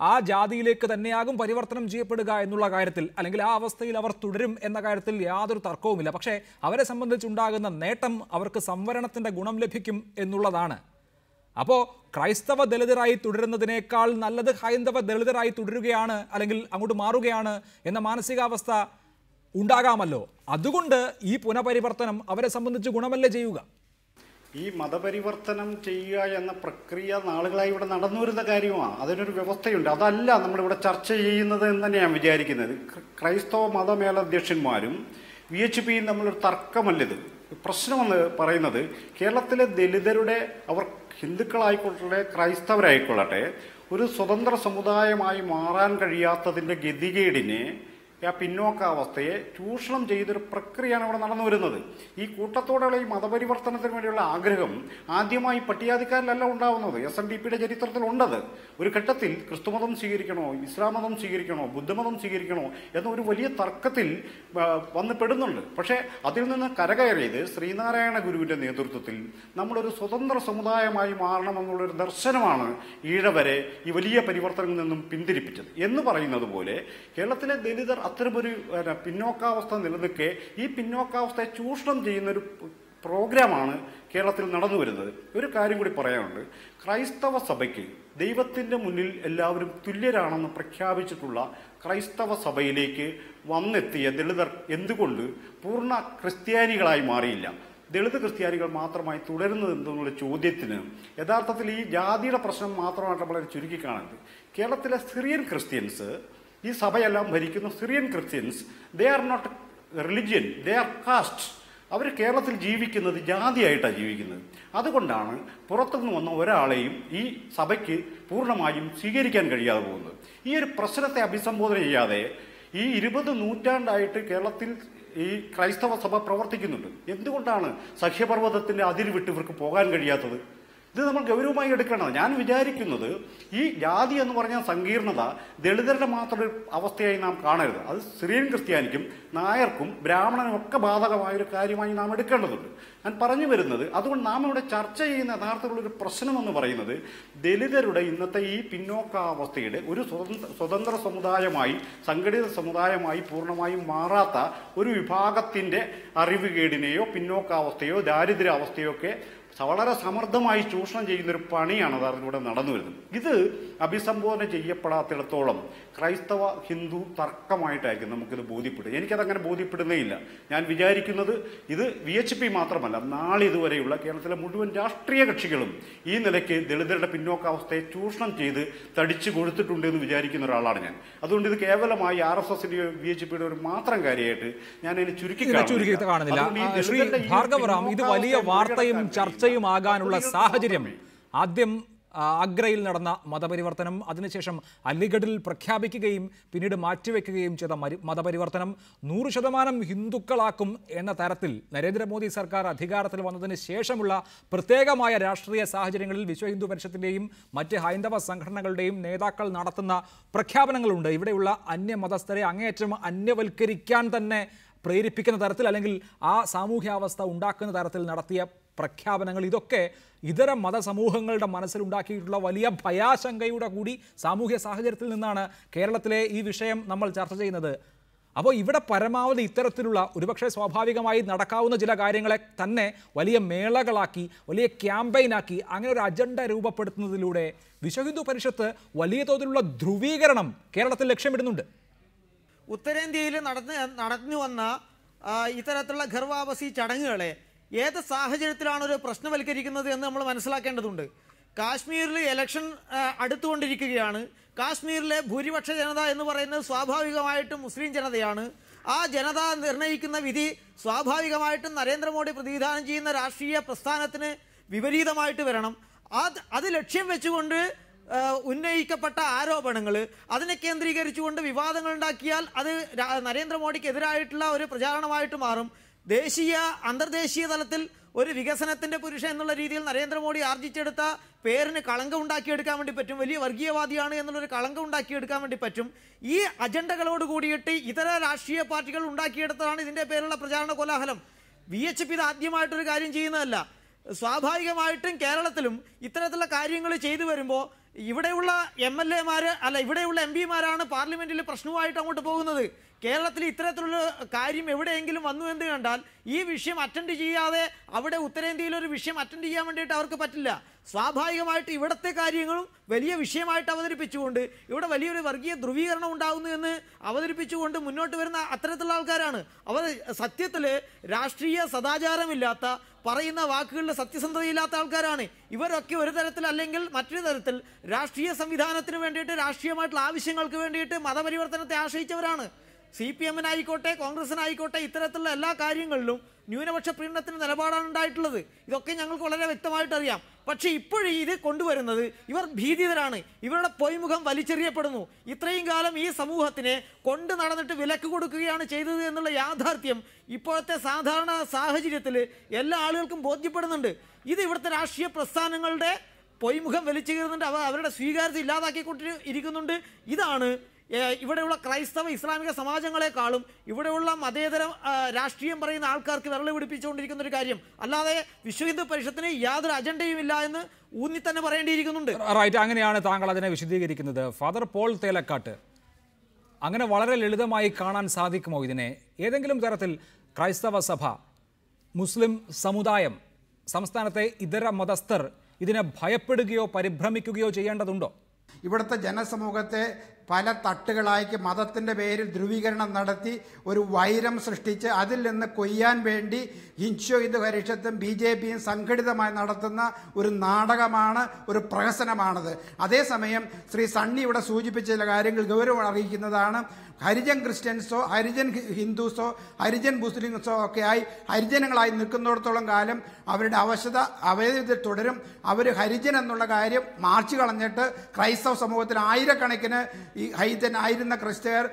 ആ ജാതിയിലേക്ക് തന്നെയാകും പരിവർത്തനം ചെയ്യപ്പെടുക എന്നുള്ള കാര്യത്തിൽ, അല്ലെങ്കിൽ ആ അവസ്ഥയിൽ അവർ തുടരും എന്ന കാര്യത്തിൽ യാതൊരു തർക്കവുമില്ല. പക്ഷേ അവരെ സംബന്ധിച്ചുണ്ടാകുന്ന നേട്ടം അവർക്ക് സംവരണത്തിൻ്റെ ഗുണം ലഭിക്കും എന്നുള്ളതാണ്. അപ്പോൾ ക്രൈസ്തവ ദളിതരായി തുടരുന്നതിനേക്കാൾ നല്ലത് ഹൈന്ദവ ദളിതരായി തുടരുകയാണ്, അല്ലെങ്കിൽ അങ്ങോട്ട് മാറുകയാണ് എന്ന മാനസികാവസ്ഥ ഉണ്ടാകാമല്ലോ. അതുകൊണ്ട് ഈ പുനഃപരിവർത്തനം അവരെ സംബന്ധിച്ച് ഗുണമല്ലേ ചെയ്യുക? ഈ മതപരിവർത്തനം ചെയ്യുക എന്ന പ്രക്രിയ നാളുകളായി ഇവിടെ നടന്നു വരുന്ന കാര്യമാണ്. അതിനൊരു വ്യവസ്ഥയുണ്ട്. അതല്ല നമ്മളിവിടെ ചർച്ച ചെയ്യുന്നത് എന്ന് തന്നെ ഞാൻ വിചാരിക്കുന്നത്. ക്രൈസ്തവ മതമേലധ്യക്ഷന്മാരും VHPയും തമ്മിലൊരു തർക്കമല്ലത്. പ്രശ്നമെന്ന് പറയുന്നത് കേരളത്തിലെ ദലിതരുടെ, അവർ ഹിന്ദുക്കളായിക്കൊള്ളട്ടെ ക്രൈസ്തവരായിക്കൊള്ളട്ടെ, ഒരു സ്വതന്ത്ര സമുദായമായി മാറാൻ കഴിയാത്തതിൻ്റെ ഗതികേടിനെ ആ പിന്നോക്കാവസ്ഥയെ ചൂഷണം ചെയ്തൊരു പ്രക്രിയയാണ് അവിടെ നടന്നു വരുന്നത്. ഈ കൂട്ടത്തോടെയുള്ള ഈ മതപരിവർത്തനത്തിന് വേണ്ടിയുള്ള ആഗ്രഹം ആദ്യമായി പട്ടികജാതിക്കാരിലല്ല ഉണ്ടാവുന്നത്. SNDPയുടെ ചരിത്രത്തിലുണ്ടത്. ഒരു ഘട്ടത്തിൽ ക്രിസ്തുമതം സ്വീകരിക്കണോ, ഇസ്ലാം മതം സ്വീകരിക്കണോ, ബുദ്ധമതം സ്വീകരിക്കണോ എന്നൊരു വലിയ തർക്കത്തിൽ വന്ന് പെടുന്നുണ്ട്. പക്ഷേ അതിൽ നിന്ന് കരകയറിയത് ശ്രീനാരായണ ഗുരുവിൻ്റെ നേതൃത്വത്തിൽ നമ്മളൊരു സ്വതന്ത്ര സമുദായമായി മാറണമെന്നുള്ളൊരു ദർശനമാണ് ഈഴവരെ ഈ വലിയ പരിവർത്തനങ്ങളിൽ നിന്നും പിന്തിരിപ്പിച്ചത്. എന്ന് പറയുന്നത് പോലെ കേരളത്തിലെ ദലിതർ അത്തരമൊരു പിന്നോക്കാവസ്ഥ നിലനിൽക്കെ ഈ പിന്നോക്കാവസ്ഥയെ ചൂഷണം ചെയ്യുന്നൊരു പ്രോഗ്രാമാണ് കേരളത്തിൽ നടന്നു വരുന്നത്. ഒരു കാര്യം കൂടി പറയാനുണ്ട്. ക്രൈസ്തവ സഭയ്ക്ക് ദൈവത്തിൻ്റെ മുന്നിൽ എല്ലാവരും തുല്യരാണെന്ന് പ്രഖ്യാപിച്ചിട്ടുള്ള ക്രൈസ്തവ സഭയിലേക്ക് വന്നെത്തിയ ദളിതർ എന്തുകൊണ്ട് പൂർണ്ണ ക്രിസ്ത്യാനികളായി മാറിയില്ല, ദളിത് ക്രിസ്ത്യാനികൾ മാത്രമായി തുടരുന്നത് എന്നുള്ള ചോദ്യത്തിന് യഥാർത്ഥത്തിൽ ഈ ജാതിയുടെ പ്രശ്നം മാത്രമായിട്ട് വളരെ ചുരുക്കി കാണുന്നത്. കേരളത്തിലെ സിറിയൻ ക്രിസ്ത്യൻസ്, ഈ സഭയെല്ലാം ഭരിക്കുന്ന Syrian Christians, they are not religion, they are caste. അവർ കേരളത്തിൽ ജീവിക്കുന്നത് ജാതിയായിട്ടാണ് ജീവിക്കുന്നത്. അതുകൊണ്ടാണ് പുറത്തുനിന്ന് വന്ന ഒരാളെയും ഈ സഭയ്ക്ക് പൂർണ്ണമായും സ്വീകരിക്കാൻ കഴിയാതെ പോകുന്നത്. ഈ ഒരു പ്രശ്നത്തെ അഭിസംബോധന ചെയ്യാതെ ഈ 20 നൂറ്റാണ്ടായിട്ട് കേരളത്തിൽ ഈ ക്രൈസ്തവ സഭ പ്രവർത്തിക്കുന്നുണ്ട്. എന്തുകൊണ്ടാണ് സഖ്യപർവ്വതത്തിൻ്റെ അതിര് വിട്ട് ഇവർക്ക് പോകാൻ കഴിയാത്തത്? ഇത് നമ്മൾ ഗൗരവമായി എടുക്കണം. ഞാൻ വിചാരിക്കുന്നത് ഈ ജാതി എന്ന് പറഞ്ഞ സങ്കീർണത ദളിതരുടെ മാത്രം ഒരു അവസ്ഥയായി നാം കാണരുത്. അത് സിറിയൻ ക്രിസ്ത്യാനിക്കും നായർക്കും ബ്രാഹ്മണനും ഒക്കെ ബാധകമായൊരു കാര്യമായി നാം എടുക്കേണ്ടതുണ്ട്. ഞാൻ പറഞ്ഞു വരുന്നത്, അതുകൊണ്ട് നാം ഇവിടെ ചർച്ച ചെയ്യുന്ന യഥാർത്ഥത്തിലുള്ളൊരു പ്രശ്നമെന്ന് പറയുന്നത് ദലിതരുടെ ഇന്നത്തെ ഈ പിന്നോക്കാവസ്ഥയുടെ ഒരു സ്വതന്ത്ര സമുദായമായി, സംഘടിത സമുദായമായി പൂർണ്ണമായും മാറാത്ത ഒരു വിഭാഗത്തിൻ്റെ അറിവുകേടിനെയോ പിന്നോക്കാവസ്ഥയോ ദാരിദ്ര്യാവസ്ഥയോ ഒക്കെ വളരെ സമർത്ഥമായി ചൂഷണം ചെയ്യുന്നൊരു പണിയാണ് അതാണ് ഇവിടെ നടന്നു വരുന്നത്. ഇത് അഭിസംബോധന ചെയ്യപ്പെടാത്തിടത്തോളം ക്രൈസ്തവ ഹിന്ദു തർക്കമായിട്ടായിരിക്കും നമുക്കിത് ബോധ്യപ്പെടുക. എനിക്കതങ്ങനെ ബോധ്യപ്പെടുന്നേ ഇല്ല. ഞാൻ വിചാരിക്കുന്നത് ഇത് VHP മാത്രമല്ല, നാളിതുവരെയുള്ള കേരളത്തിലെ മുഴുവൻ രാഷ്ട്രീയ കക്ഷികളും ഈ നിലയ്ക്ക് ദളിതരുടെ പിന്നോക്കാവസ്ഥയെ ചൂഷണം ചെയ്ത് തടിച്ചു കൊടുത്തിട്ടുണ്ട് എന്ന് വിചാരിക്കുന്ന ഒരാളാണ് ഞാൻ. അതുകൊണ്ട് ഇത് കേവലമായി RSSന്റെയോ VHPയുടെ ഒരു മാത്രം കാര്യമായിട്ട് ഞാൻ അതിന് ചുരുക്കി കാണുന്നില്ല. ശ്രീ ഭാർഗവറാം, ഇത് വലിയ വാർത്തയും ചർച്ചയുമാകാനുള്ള സാഹചര്യം ആദ്യം ആഗ്രയിൽ നടന്ന മതപരിവർത്തനം, അതിനുശേഷം അലിഗഡിൽ പ്രഖ്യാപിക്കുകയും പിന്നീട് മാറ്റിവെക്കുകയും ചെയ്ത മതപരിവർത്തനം 100% ഹിന്ദുക്കളാക്കും എന്ന തരത്തിൽ നരേന്ദ്രമോദി സർക്കാർ അധികാരത്തിൽ വന്നതിന് ശേഷമുള്ള പ്രത്യേകമായ രാഷ്ട്രീയ സാഹചര്യങ്ങളിൽ വിശ്വ ഹിന്ദു പരിഷത്തിൻ്റെയും മറ്റ് ഹൈന്ദവ സംഘടനകളുടെയും നേതാക്കൾ നടത്തുന്ന പ്രഖ്യാപനങ്ങളുണ്ട്. ഇവിടെയുള്ള അന്യമതസ്ഥരെ അങ്ങേയറ്റം അന്യവൽക്കരിക്കാൻ തന്നെ പ്രേരിപ്പിക്കുന്ന തരത്തിൽ, അല്ലെങ്കിൽ ആ സാമൂഹ്യാവസ്ഥ ഉണ്ടാക്കുന്ന തരത്തിൽ നടത്തിയ പ്രഖ്യാപനങ്ങൾ, ഇതൊക്കെ ഇതര മതസമൂഹങ്ങളുടെ മനസ്സിലുണ്ടാക്കിയിട്ടുള്ള വലിയ ഭയാശങ്കയുടെ കൂടി സാമൂഹ്യ സാഹചര്യത്തിൽ നിന്നാണ് കേരളത്തിലെ ഈ വിഷയം നമ്മൾ ചർച്ച ചെയ്യുന്നത്. അപ്പോൾ ഇവിടെ പരമാവധി ഇത്തരത്തിലുള്ള ഒരുപക്ഷെ സ്വാഭാവികമായി നടക്കാവുന്ന ചില കാര്യങ്ങളെ തന്നെ വലിയ മേളകളാക്കി, വലിയ ക്യാമ്പയിനാക്കി, അങ്ങനെ ഒരു അജണ്ട രൂപപ്പെടുത്തുന്നതിലൂടെ വിശ്വഹിന്ദു പരിഷത്ത് വലിയ തോതിലുള്ള ധ്രുവീകരണം കേരളത്തിൽ ലക്ഷ്യമിടുന്നുണ്ട്. ഉത്തരേന്ത്യയിൽ നടന്നു വന്ന ഇത്തരത്തിലുള്ള ഘർവാപസി ചടങ്ങുകളെ ഏത് സാഹചര്യത്തിലാണ് ഒരു പ്രശ്നവൽക്കരിക്കുന്നത് എന്ന് നമ്മൾ മനസ്സിലാക്കേണ്ടതുണ്ട്. കാശ്മീരിൽ ഇലക്ഷൻ അടുത്തുകൊണ്ടിരിക്കുകയാണ്. കാശ്മീരിലെ ഭൂരിപക്ഷ ജനത എന്ന് പറയുന്നത് സ്വാഭാവികമായിട്ടും മുസ്ലിം ജനതയാണ്. ആ ജനത നിർണ്ണയിക്കുന്ന വിധി സ്വാഭാവികമായിട്ടും നരേന്ദ്രമോദി പ്രതിനിധാനം ചെയ്യുന്ന രാഷ്ട്രീയ പ്രസ്ഥാനത്തിന് വിപരീതമായിട്ട് വരണം. അത് ലക്ഷ്യം വെച്ചുകൊണ്ട് ഉന്നയിക്കപ്പെട്ട ആരോപണങ്ങൾ, അതിനെ കേന്ദ്രീകരിച്ചുകൊണ്ട് വിവാദങ്ങൾ ഉണ്ടാക്കിയാൽ അത് നരേന്ദ്രമോദിക്കെതിരായിട്ടുള്ള ഒരു പ്രചാരണമായിട്ട് മാറും. ദേശീയ അന്തർദേശീയ തലത്തിൽ ഒരു വികസനത്തിന്റെ പുരുഷൻ എന്നുള്ള രീതിയിൽ നരേന്ദ്രമോദി ആർജിച്ചെടുത്ത പേരിന് കളങ്കം ഉണ്ടാക്കിയെടുക്കാൻ വേണ്ടി പറ്റും. വലിയ വർഗീയവാദിയാണ് എന്നുള്ളൊരു കളങ്കം ഉണ്ടാക്കിയെടുക്കാൻ വേണ്ടി പറ്റും. ഈ അജണ്ടകളോട് കൂടിയിട്ട് ഇതര രാഷ്ട്രീയ പാർട്ടികൾ ഉണ്ടാക്കിയെടുത്തതാണ് ഇതിന്റെ പേരുള്ള പ്രചാരണ കോലാഹലം. VHP ഇത് ആദ്യമായിട്ടൊരു കാര്യം ചെയ്യുന്നതല്ല. സ്വാഭാവികമായിട്ടും കേരളത്തിലും ഇത്തരത്തിലുള്ള കാര്യങ്ങൾ ചെയ്തു വരുമ്പോൾ ഇവിടെയുള്ള ഇവിടെയുള്ള MP-മാരാണ് പാർലമെന്റിൽ പ്രശ്നവുമായിട്ട് അങ്ങോട്ട് പോകുന്നത്. കേരളത്തിൽ ഇത്തരത്തിലുള്ള കാര്യം എവിടെയെങ്കിലും വന്നു എന്ന് കണ്ടാൽ ഈ വിഷയം അറ്റൻഡ് ചെയ്യാതെ അവിടെ ഉത്തരേന്ത്യയിലൊരു വിഷയം അറ്റൻഡ് ചെയ്യാൻ വേണ്ടിയിട്ട് അവർക്ക് പറ്റില്ല. സ്വാഭാവികമായിട്ട് ഇവിടുത്തെ കാര്യങ്ങളും വലിയ വിഷയമായിട്ട് അവതരിപ്പിച്ചുകൊണ്ട് ഇവിടെ വലിയൊരു വർഗീയ ധ്രുവീകരണം ഉണ്ടാകുന്നു എന്ന് അവതരിപ്പിച്ചുകൊണ്ട് മുന്നോട്ട് വരുന്ന അത്തരത്തിലുള്ള ആൾക്കാരാണ്. അവർ സത്യത്തിൽ രാഷ്ട്രീയ സദാചാരമില്ലാത്ത, പറയുന്ന വാക്കുകളിൽ സത്യസന്ധതയില്ലാത്ത ആൾക്കാരാണ്. ഇവരൊക്കെ ഒരു തരത്തിൽ അല്ലെങ്കിൽ മറ്റൊരു തരത്തിൽ രാഷ്ട്രീയ സംവിധാനത്തിന് വേണ്ടിയിട്ട്, രാഷ്ട്രീയമായിട്ടുള്ള ആവശ്യങ്ങൾക്ക് വേണ്ടിയിട്ട് മതപരിവർത്തനത്തെ ആശ്രയിച്ചവരാണ്. CPM-നായിക്കോട്ടെ, കോൺഗ്രസിനായിക്കോട്ടെ, ഇത്തരത്തിലുള്ള എല്ലാ കാര്യങ്ങളിലും ന്യൂനപക്ഷ പ്രീണനത്തിന് നിലപാടാണ് ഉണ്ടായിട്ടുള്ളത്. ഇതൊക്കെ ഞങ്ങൾക്ക് വളരെ വ്യക്തമായിട്ട് അറിയാം. പക്ഷേ ഇപ്പോഴും ഇത് കൊണ്ടുവരുന്നത് ഇവർ ഭീതിതരാണ്. ഇവരുടെ പൊയ്മുഖം വലിച്ചെറിയപ്പെടുന്നു. ഇത്രയും കാലം ഈ സമൂഹത്തിനെ കൊണ്ട് നടന്നിട്ട് വിലക്ക് കൊടുക്കുകയാണ് ചെയ്തത് എന്നുള്ള യാഥാർത്ഥ്യം ഇപ്പോഴത്തെ സാധാരണ സാഹചര്യത്തിൽ എല്ലാ ആളുകൾക്കും ബോധ്യപ്പെടുന്നുണ്ട്. ഇത് ഇവിടുത്തെ രാഷ്ട്രീയ പ്രസ്ഥാനങ്ങളുടെ പൊയ്മുഖം വലിച്ചു കീറുന്നുണ്ട്. അവരുടെ സ്വീകാര്യത ഇല്ലാതാക്കിക്കൊണ്ട് ഇരിക്കുന്നുണ്ട്. ഇതാണ് ഇവിടെയുള്ള ക്രൈസ്തവ ഇസ്ലാമിക സമാജങ്ങളെക്കാളും ഇവിടെയുള്ള മതേതര രാഷ്ട്രീയം പറയുന്ന ആൾക്കാർക്ക് വിരൽ പിടിപ്പിച്ചുകൊണ്ടിരിക്കുന്ന ഒരു കാര്യം. അല്ലാതെ വിശ്വഹിന്ദു പരിഷത്തിന് യാതൊരു അജണ്ടയും ഇല്ല എന്ന് ഊന്നി തന്നെ പറയേണ്ടിയിരിക്കുന്നുണ്ട്. റൈറ്റ്, അങ്ങനെയാണ് താങ്കൾ അതിനെ വിശദീകരിക്കുന്നത്. ഫാദർ പോൾ തേലക്കാട്ട്, അങ്ങനെ വളരെ ലളിതമായി കാണാൻ സാധിക്കുമോ ഇതിനെ? ഏതെങ്കിലും തരത്തിൽ ക്രൈസ്തവ സഭ, മുസ്ലിം സമുദായം, സംസ്ഥാനത്തെ ഇതര മതസ്ഥർ ഇതിനെ ഭയപ്പെടുകയോ പരിഭ്രമിക്കുകയോ ചെയ്യേണ്ടതുണ്ടോ? ഇവിടുത്തെ ജനസമൂഹത്തെ പല തട്ടുകളാക്കി മതത്തിൻ്റെ പേരിൽ ധ്രുവീകരണം നടത്തി ഒരു വൈരം സൃഷ്ടിച്ച് അതിൽ നിന്ന് കൊയ്യാൻ വേണ്ടി ഹിന്ദു പരിഷത്തും BJPയും സംഘടിതമായി നടത്തുന്ന ഒരു നാടകമാണ്, ഒരു പ്രഹസനമാണത്. അതേസമയം ശ്രീ സണ്ണി ഇവിടെ സൂചിപ്പിച്ച ചില കാര്യങ്ങൾ ഗൗരവം അറിയിക്കുന്നതാണ്. ഹരിജൻ ക്രിസ്ത്യൻസോ ഹരിജൻ ഹിന്ദുസോ ഹരിജൻ മുസ്ലിംസോ ഒക്കെ ആയി ഹരിജനങ്ങളായി നിൽക്കുന്നിടത്തോളം കാലം അവരുടെ അവൈധ തുടരും. അവർ ഹരിജൻ എന്നുള്ള കാര്യം മാർച്ച് കളഞ്ഞിട്ട് ക്രൈസ്തവ സമൂഹത്തിൽ ആയിരക്കണക്കിന് ഈ ഹരിജൻ ആയിരുന്ന ക്രിസ്ത്യർ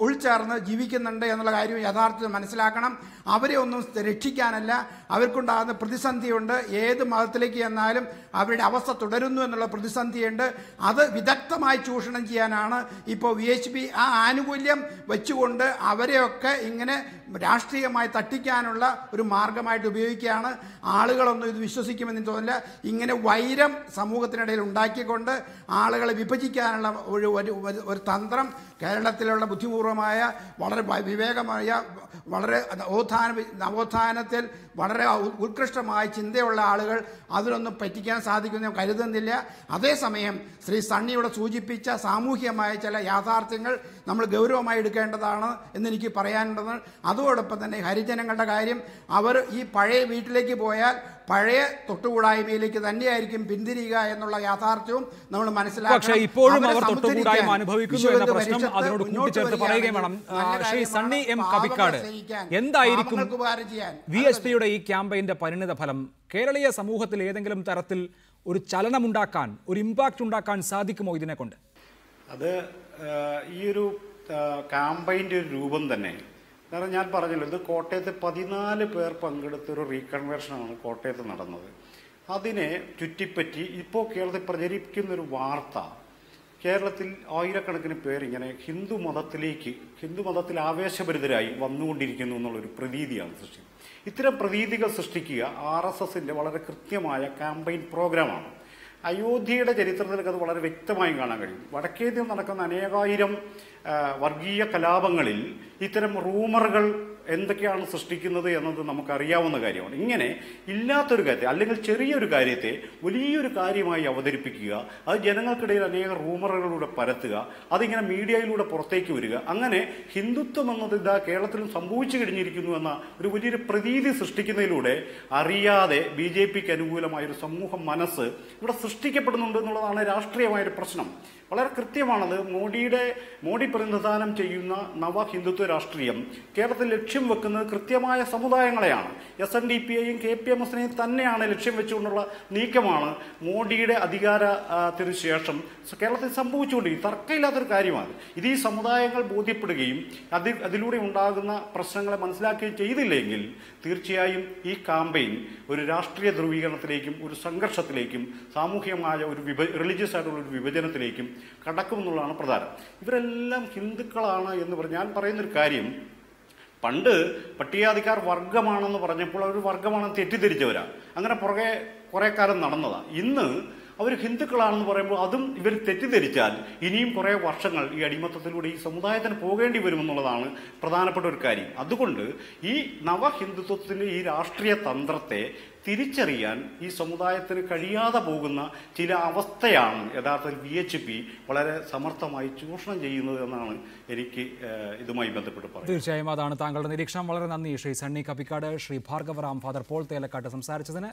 ഉൾച്ചേർന്ന് ജീവിക്കുന്നുണ്ട് എന്നുള്ള കാര്യം യഥാർത്ഥത്തിൽ മനസ്സിലാക്കണം. അവരെ ഒന്നും രക്ഷിക്കാനല്ല, അവർക്കുണ്ടാകുന്ന പ്രതിസന്ധിയുണ്ട്. ഏത് മതത്തിലേക്ക് ചെന്നാലും അവരുടെ അവസ്ഥ തുടരുന്നു എന്നുള്ള പ്രതിസന്ധിയുണ്ട്. അത് വിദഗ്ധമായി ചൂഷണം ചെയ്യാനാണ് ഇപ്പോൾ VHP ആ ആനുകൂല്യം വെച്ചുകൊണ്ട് അവരെയൊക്കെ ഇങ്ങനെ രാഷ്ട്രീയമായി തട്ടിക്കാനുള്ള ഒരു മാർഗമായിട്ട് ഉപയോഗിക്കുകയാണ്. ആളുകളൊന്നും ഇത് വിശ്വസിക്കുമെന്ന് തോന്നില്ല. ഇങ്ങനെ വൈരം സമൂഹത്തിനിടയിൽ ഉണ്ടാക്കിക്കൊണ്ട് ആളുകളെ വിഭജിക്കാനുള്ള ഒരു തന്ത്രം കേരളത്തിലുള്ള ബുദ്ധിപൂർവമായ വളരെ വിവേകമായ വളരെ നവോത്ഥാനത്തിൽ വളരെ ഉത്കൃഷ്ടമായ ചിന്തയുള്ള ആളുകൾ അതിലൊന്നും പറ്റിക്കാൻ സാധിക്കുമെന്ന് കരുതുന്നില്ല. അതേസമയം ശ്രീ സണ്ണിയുടെ സൂചിപ്പിച്ച സാമൂഹ്യമായ ചില യാഥാർത്ഥ്യങ്ങൾ നമ്മൾ ഗൗരവമായി എടുക്കേണ്ടതാണ് എന്നെനിക്ക് പറയാനുള്ളത്. അതോടൊപ്പം തന്നെ ഹരിജനങ്ങളുടെ കാര്യം, അവർ ഈ പഴയ വീട്ടിലേക്ക് പോയാൽ പഴയ തൊട്ടുകൂടായ്മയിലേക്ക് തന്നെയായിരിക്കും പിന്തിരിയുക എന്നുള്ള യാഥാർത്ഥ്യവും നമ്മൾ മനസ്സിലാക്കണം. പക്ഷേ ഇപ്പോഴും അവർ തൊട്ടുകൂടായ്മ അനുഭവിക്കുന്നു എന്ന പ്രശ്നം അതിനോട് കൂട്ടിച്ചേർത്ത് പറയുകയും വേണം. ശ്രീ സണ്ണി M കബിക്കാട്, എന്തായിരിക്കും VHPയുടെ ഈ ക്യാമ്പയിന്റെ പരിണിത ഫലം? കേരളീയ സമൂഹത്തിൽ ഏതെങ്കിലും തരത്തിൽ ഒരു ചലനമുണ്ടാക്കാൻ, ഒരു ഇമ്പാക്റ്റ് ഉണ്ടാക്കാൻ സാധിക്കുമോ ഇതിനെ കൊണ്ട്? അത് ഈ ഒരു ക്യാമ്പയിൻ്റെ ഒരു രൂപം തന്നെ, കാരണം ഞാൻ പറഞ്ഞല്ലോ, ഇത് കോട്ടയത്ത് 14 പേർ പങ്കെടുത്തൊരു റീകൺവേർഷനാണ് കോട്ടയത്ത് നടന്നത്. അതിനെ ചുറ്റിപ്പറ്റി ഇപ്പോൾ കേരളത്തിൽ പ്രചരിപ്പിക്കുന്നൊരു വാർത്ത, കേരളത്തിൽ ആയിരക്കണക്കിന് പേരിങ്ങനെ ഹിന്ദു മതത്തിൽ ആവേശഭരിതരായി വന്നുകൊണ്ടിരിക്കുന്നു എന്നുള്ളൊരു പ്രതീതിയാണ് സൃഷ്ടിക്കുന്നത്. ഇത്തരം പ്രതീതികൾ സൃഷ്ടിക്കുക RSSന്റെ വളരെ കൃത്യമായ ക്യാമ്പയിൻ പ്രോഗ്രാമാണ്. അയോധ്യയുടെ ചരിത്രത്തിലൊക്കെ അത് വളരെ വ്യക്തമായി കാണാൻ കഴിയും. വടക്കേന്ത്യയിൽ നടക്കുന്ന അനേകായിരം വർഗീയ കലാപങ്ങളിൽ ഇത്തരം റൂമറുകൾ എന്തൊക്കെയാണ് സൃഷ്ടിക്കുന്നത് എന്നത് നമുക്കറിയാവുന്ന കാര്യമാണ്. ഇങ്ങനെ ഇല്ലാത്തൊരു കാര്യത്തെ, അല്ലെങ്കിൽ ചെറിയൊരു കാര്യത്തെ വലിയൊരു കാര്യമായി അവതരിപ്പിക്കുക, അത് ജനങ്ങൾക്കിടയിൽ അനേക റൂമറുകളിലൂടെ പരത്തുക, അതിങ്ങനെ മീഡിയയിലൂടെ പുറത്തേക്ക് വരിക, അങ്ങനെ ഹിന്ദുത്വം എന്നത് ഇതാ കേരളത്തിലും സംഭവിച്ചു കഴിഞ്ഞിരിക്കുന്നു എന്ന ഒരു വലിയൊരു പ്രതീതി സൃഷ്ടിക്കുന്നതിലൂടെ അറിയാതെ BJPക്ക് അനുകൂലമായൊരു സമൂഹ മനസ്സ് ഇവിടെ സൃഷ്ടിക്കപ്പെടുന്നുണ്ട് എന്നുള്ളതാണ് രാഷ്ട്രീയമായൊരു പ്രശ്നം. വളരെ കൃത്യമാണത്. മോഡി പ്രതിനിധാനം ചെയ്യുന്ന നവ ഹിന്ദുത്വ രാഷ്ട്രീയം കേരളത്തിൽ ലക്ഷ്യം വെക്കുന്നത് കൃത്യമായ സമുദായങ്ങളെയാണ്. SNDPയെയും KPMSനെയും തന്നെയാണ് ലക്ഷ്യം വെച്ചുകൊണ്ടുള്ള നീക്കമാണ് മോഡിയുടെ അധികാരത്തിനു ശേഷം കേരളത്തിൽ സംഭവിച്ചുകൊണ്ടിരിക്കും. തർക്കമില്ലാത്തൊരു കാര്യമാണ് ഇത്. ഈ സമുദായങ്ങൾ ബോധ്യപ്പെടുകയും അതിലൂടെ ഉണ്ടാകുന്ന പ്രശ്നങ്ങളെ മനസ്സിലാക്കുകയും ചെയ്തില്ലെങ്കിൽ തീർച്ചയായും ഈ ക്യാമ്പയിൻ ഒരു രാഷ്ട്രീയ ധ്രുവീകരണത്തിലേക്കും ഒരു സംഘർഷത്തിലേക്കും സാമൂഹികമായ ഒരു റിലീജിയസ് ആയിട്ടുള്ള ഒരു വിഭജനത്തിലേക്കും കടക്കുമെന്നുള്ളതാണ് പ്രധാനം. ഇവരെല്ലാം ഹിന്ദുക്കളാണ് എന്ന് പറഞ്ഞ് ഞാൻ പറയുന്നൊരു കാര്യം, പണ്ട് പട്ടികജാതിക്കാർ വർഗമാണെന്ന് പറഞ്ഞപ്പോൾ അവർ വർഗമാണെന്ന് തെറ്റിദ്ധരിച്ചവരാണ്. അങ്ങനെ പുറകെ കുറേ കാലം നടന്നതാണ്. ഇന്ന് അവർ ഹിന്ദുക്കളാണെന്ന് പറയുമ്പോൾ അതും ഇവർ തെറ്റിദ്ധരിച്ചാൽ ഇനിയും കുറേ വർഷങ്ങൾ ഈ അടിമത്തത്തിലൂടെ ഈ സമുദായത്തിന് പോകേണ്ടി വരുമെന്നുള്ളതാണ് പ്രധാനപ്പെട്ട ഒരു കാര്യം. അതുകൊണ്ട് ഈ നവഹിന്ദുത്വത്തിൻ്റെ ഈ രാഷ്ട്രീയ തന്ത്രത്തെ തിരിച്ചറിയാൻ ഈ സമുദായത്തിന് കഴിയാതെ പോകുന്ന ചില അവസ്ഥയാണ് യഥാർത്ഥത്തിൽ VHP വളരെ സമർത്ഥമായി ചൂഷണം ചെയ്യുന്നത് എന്നാണ് എനിക്ക് ഇതുമായി ബന്ധപ്പെട്ട് പറയുന്നത്. തീർച്ചയായും അതാണ് താങ്കളുടെ നിരീക്ഷണം. വളരെ നന്ദി ശ്രീ സണ്ണി കബിക്കാട്, ശ്രീ ഭാർഗവറാം, ഫാദർ പോൾ തേലക്കാട്ട് സംസാരിച്ചതിന്.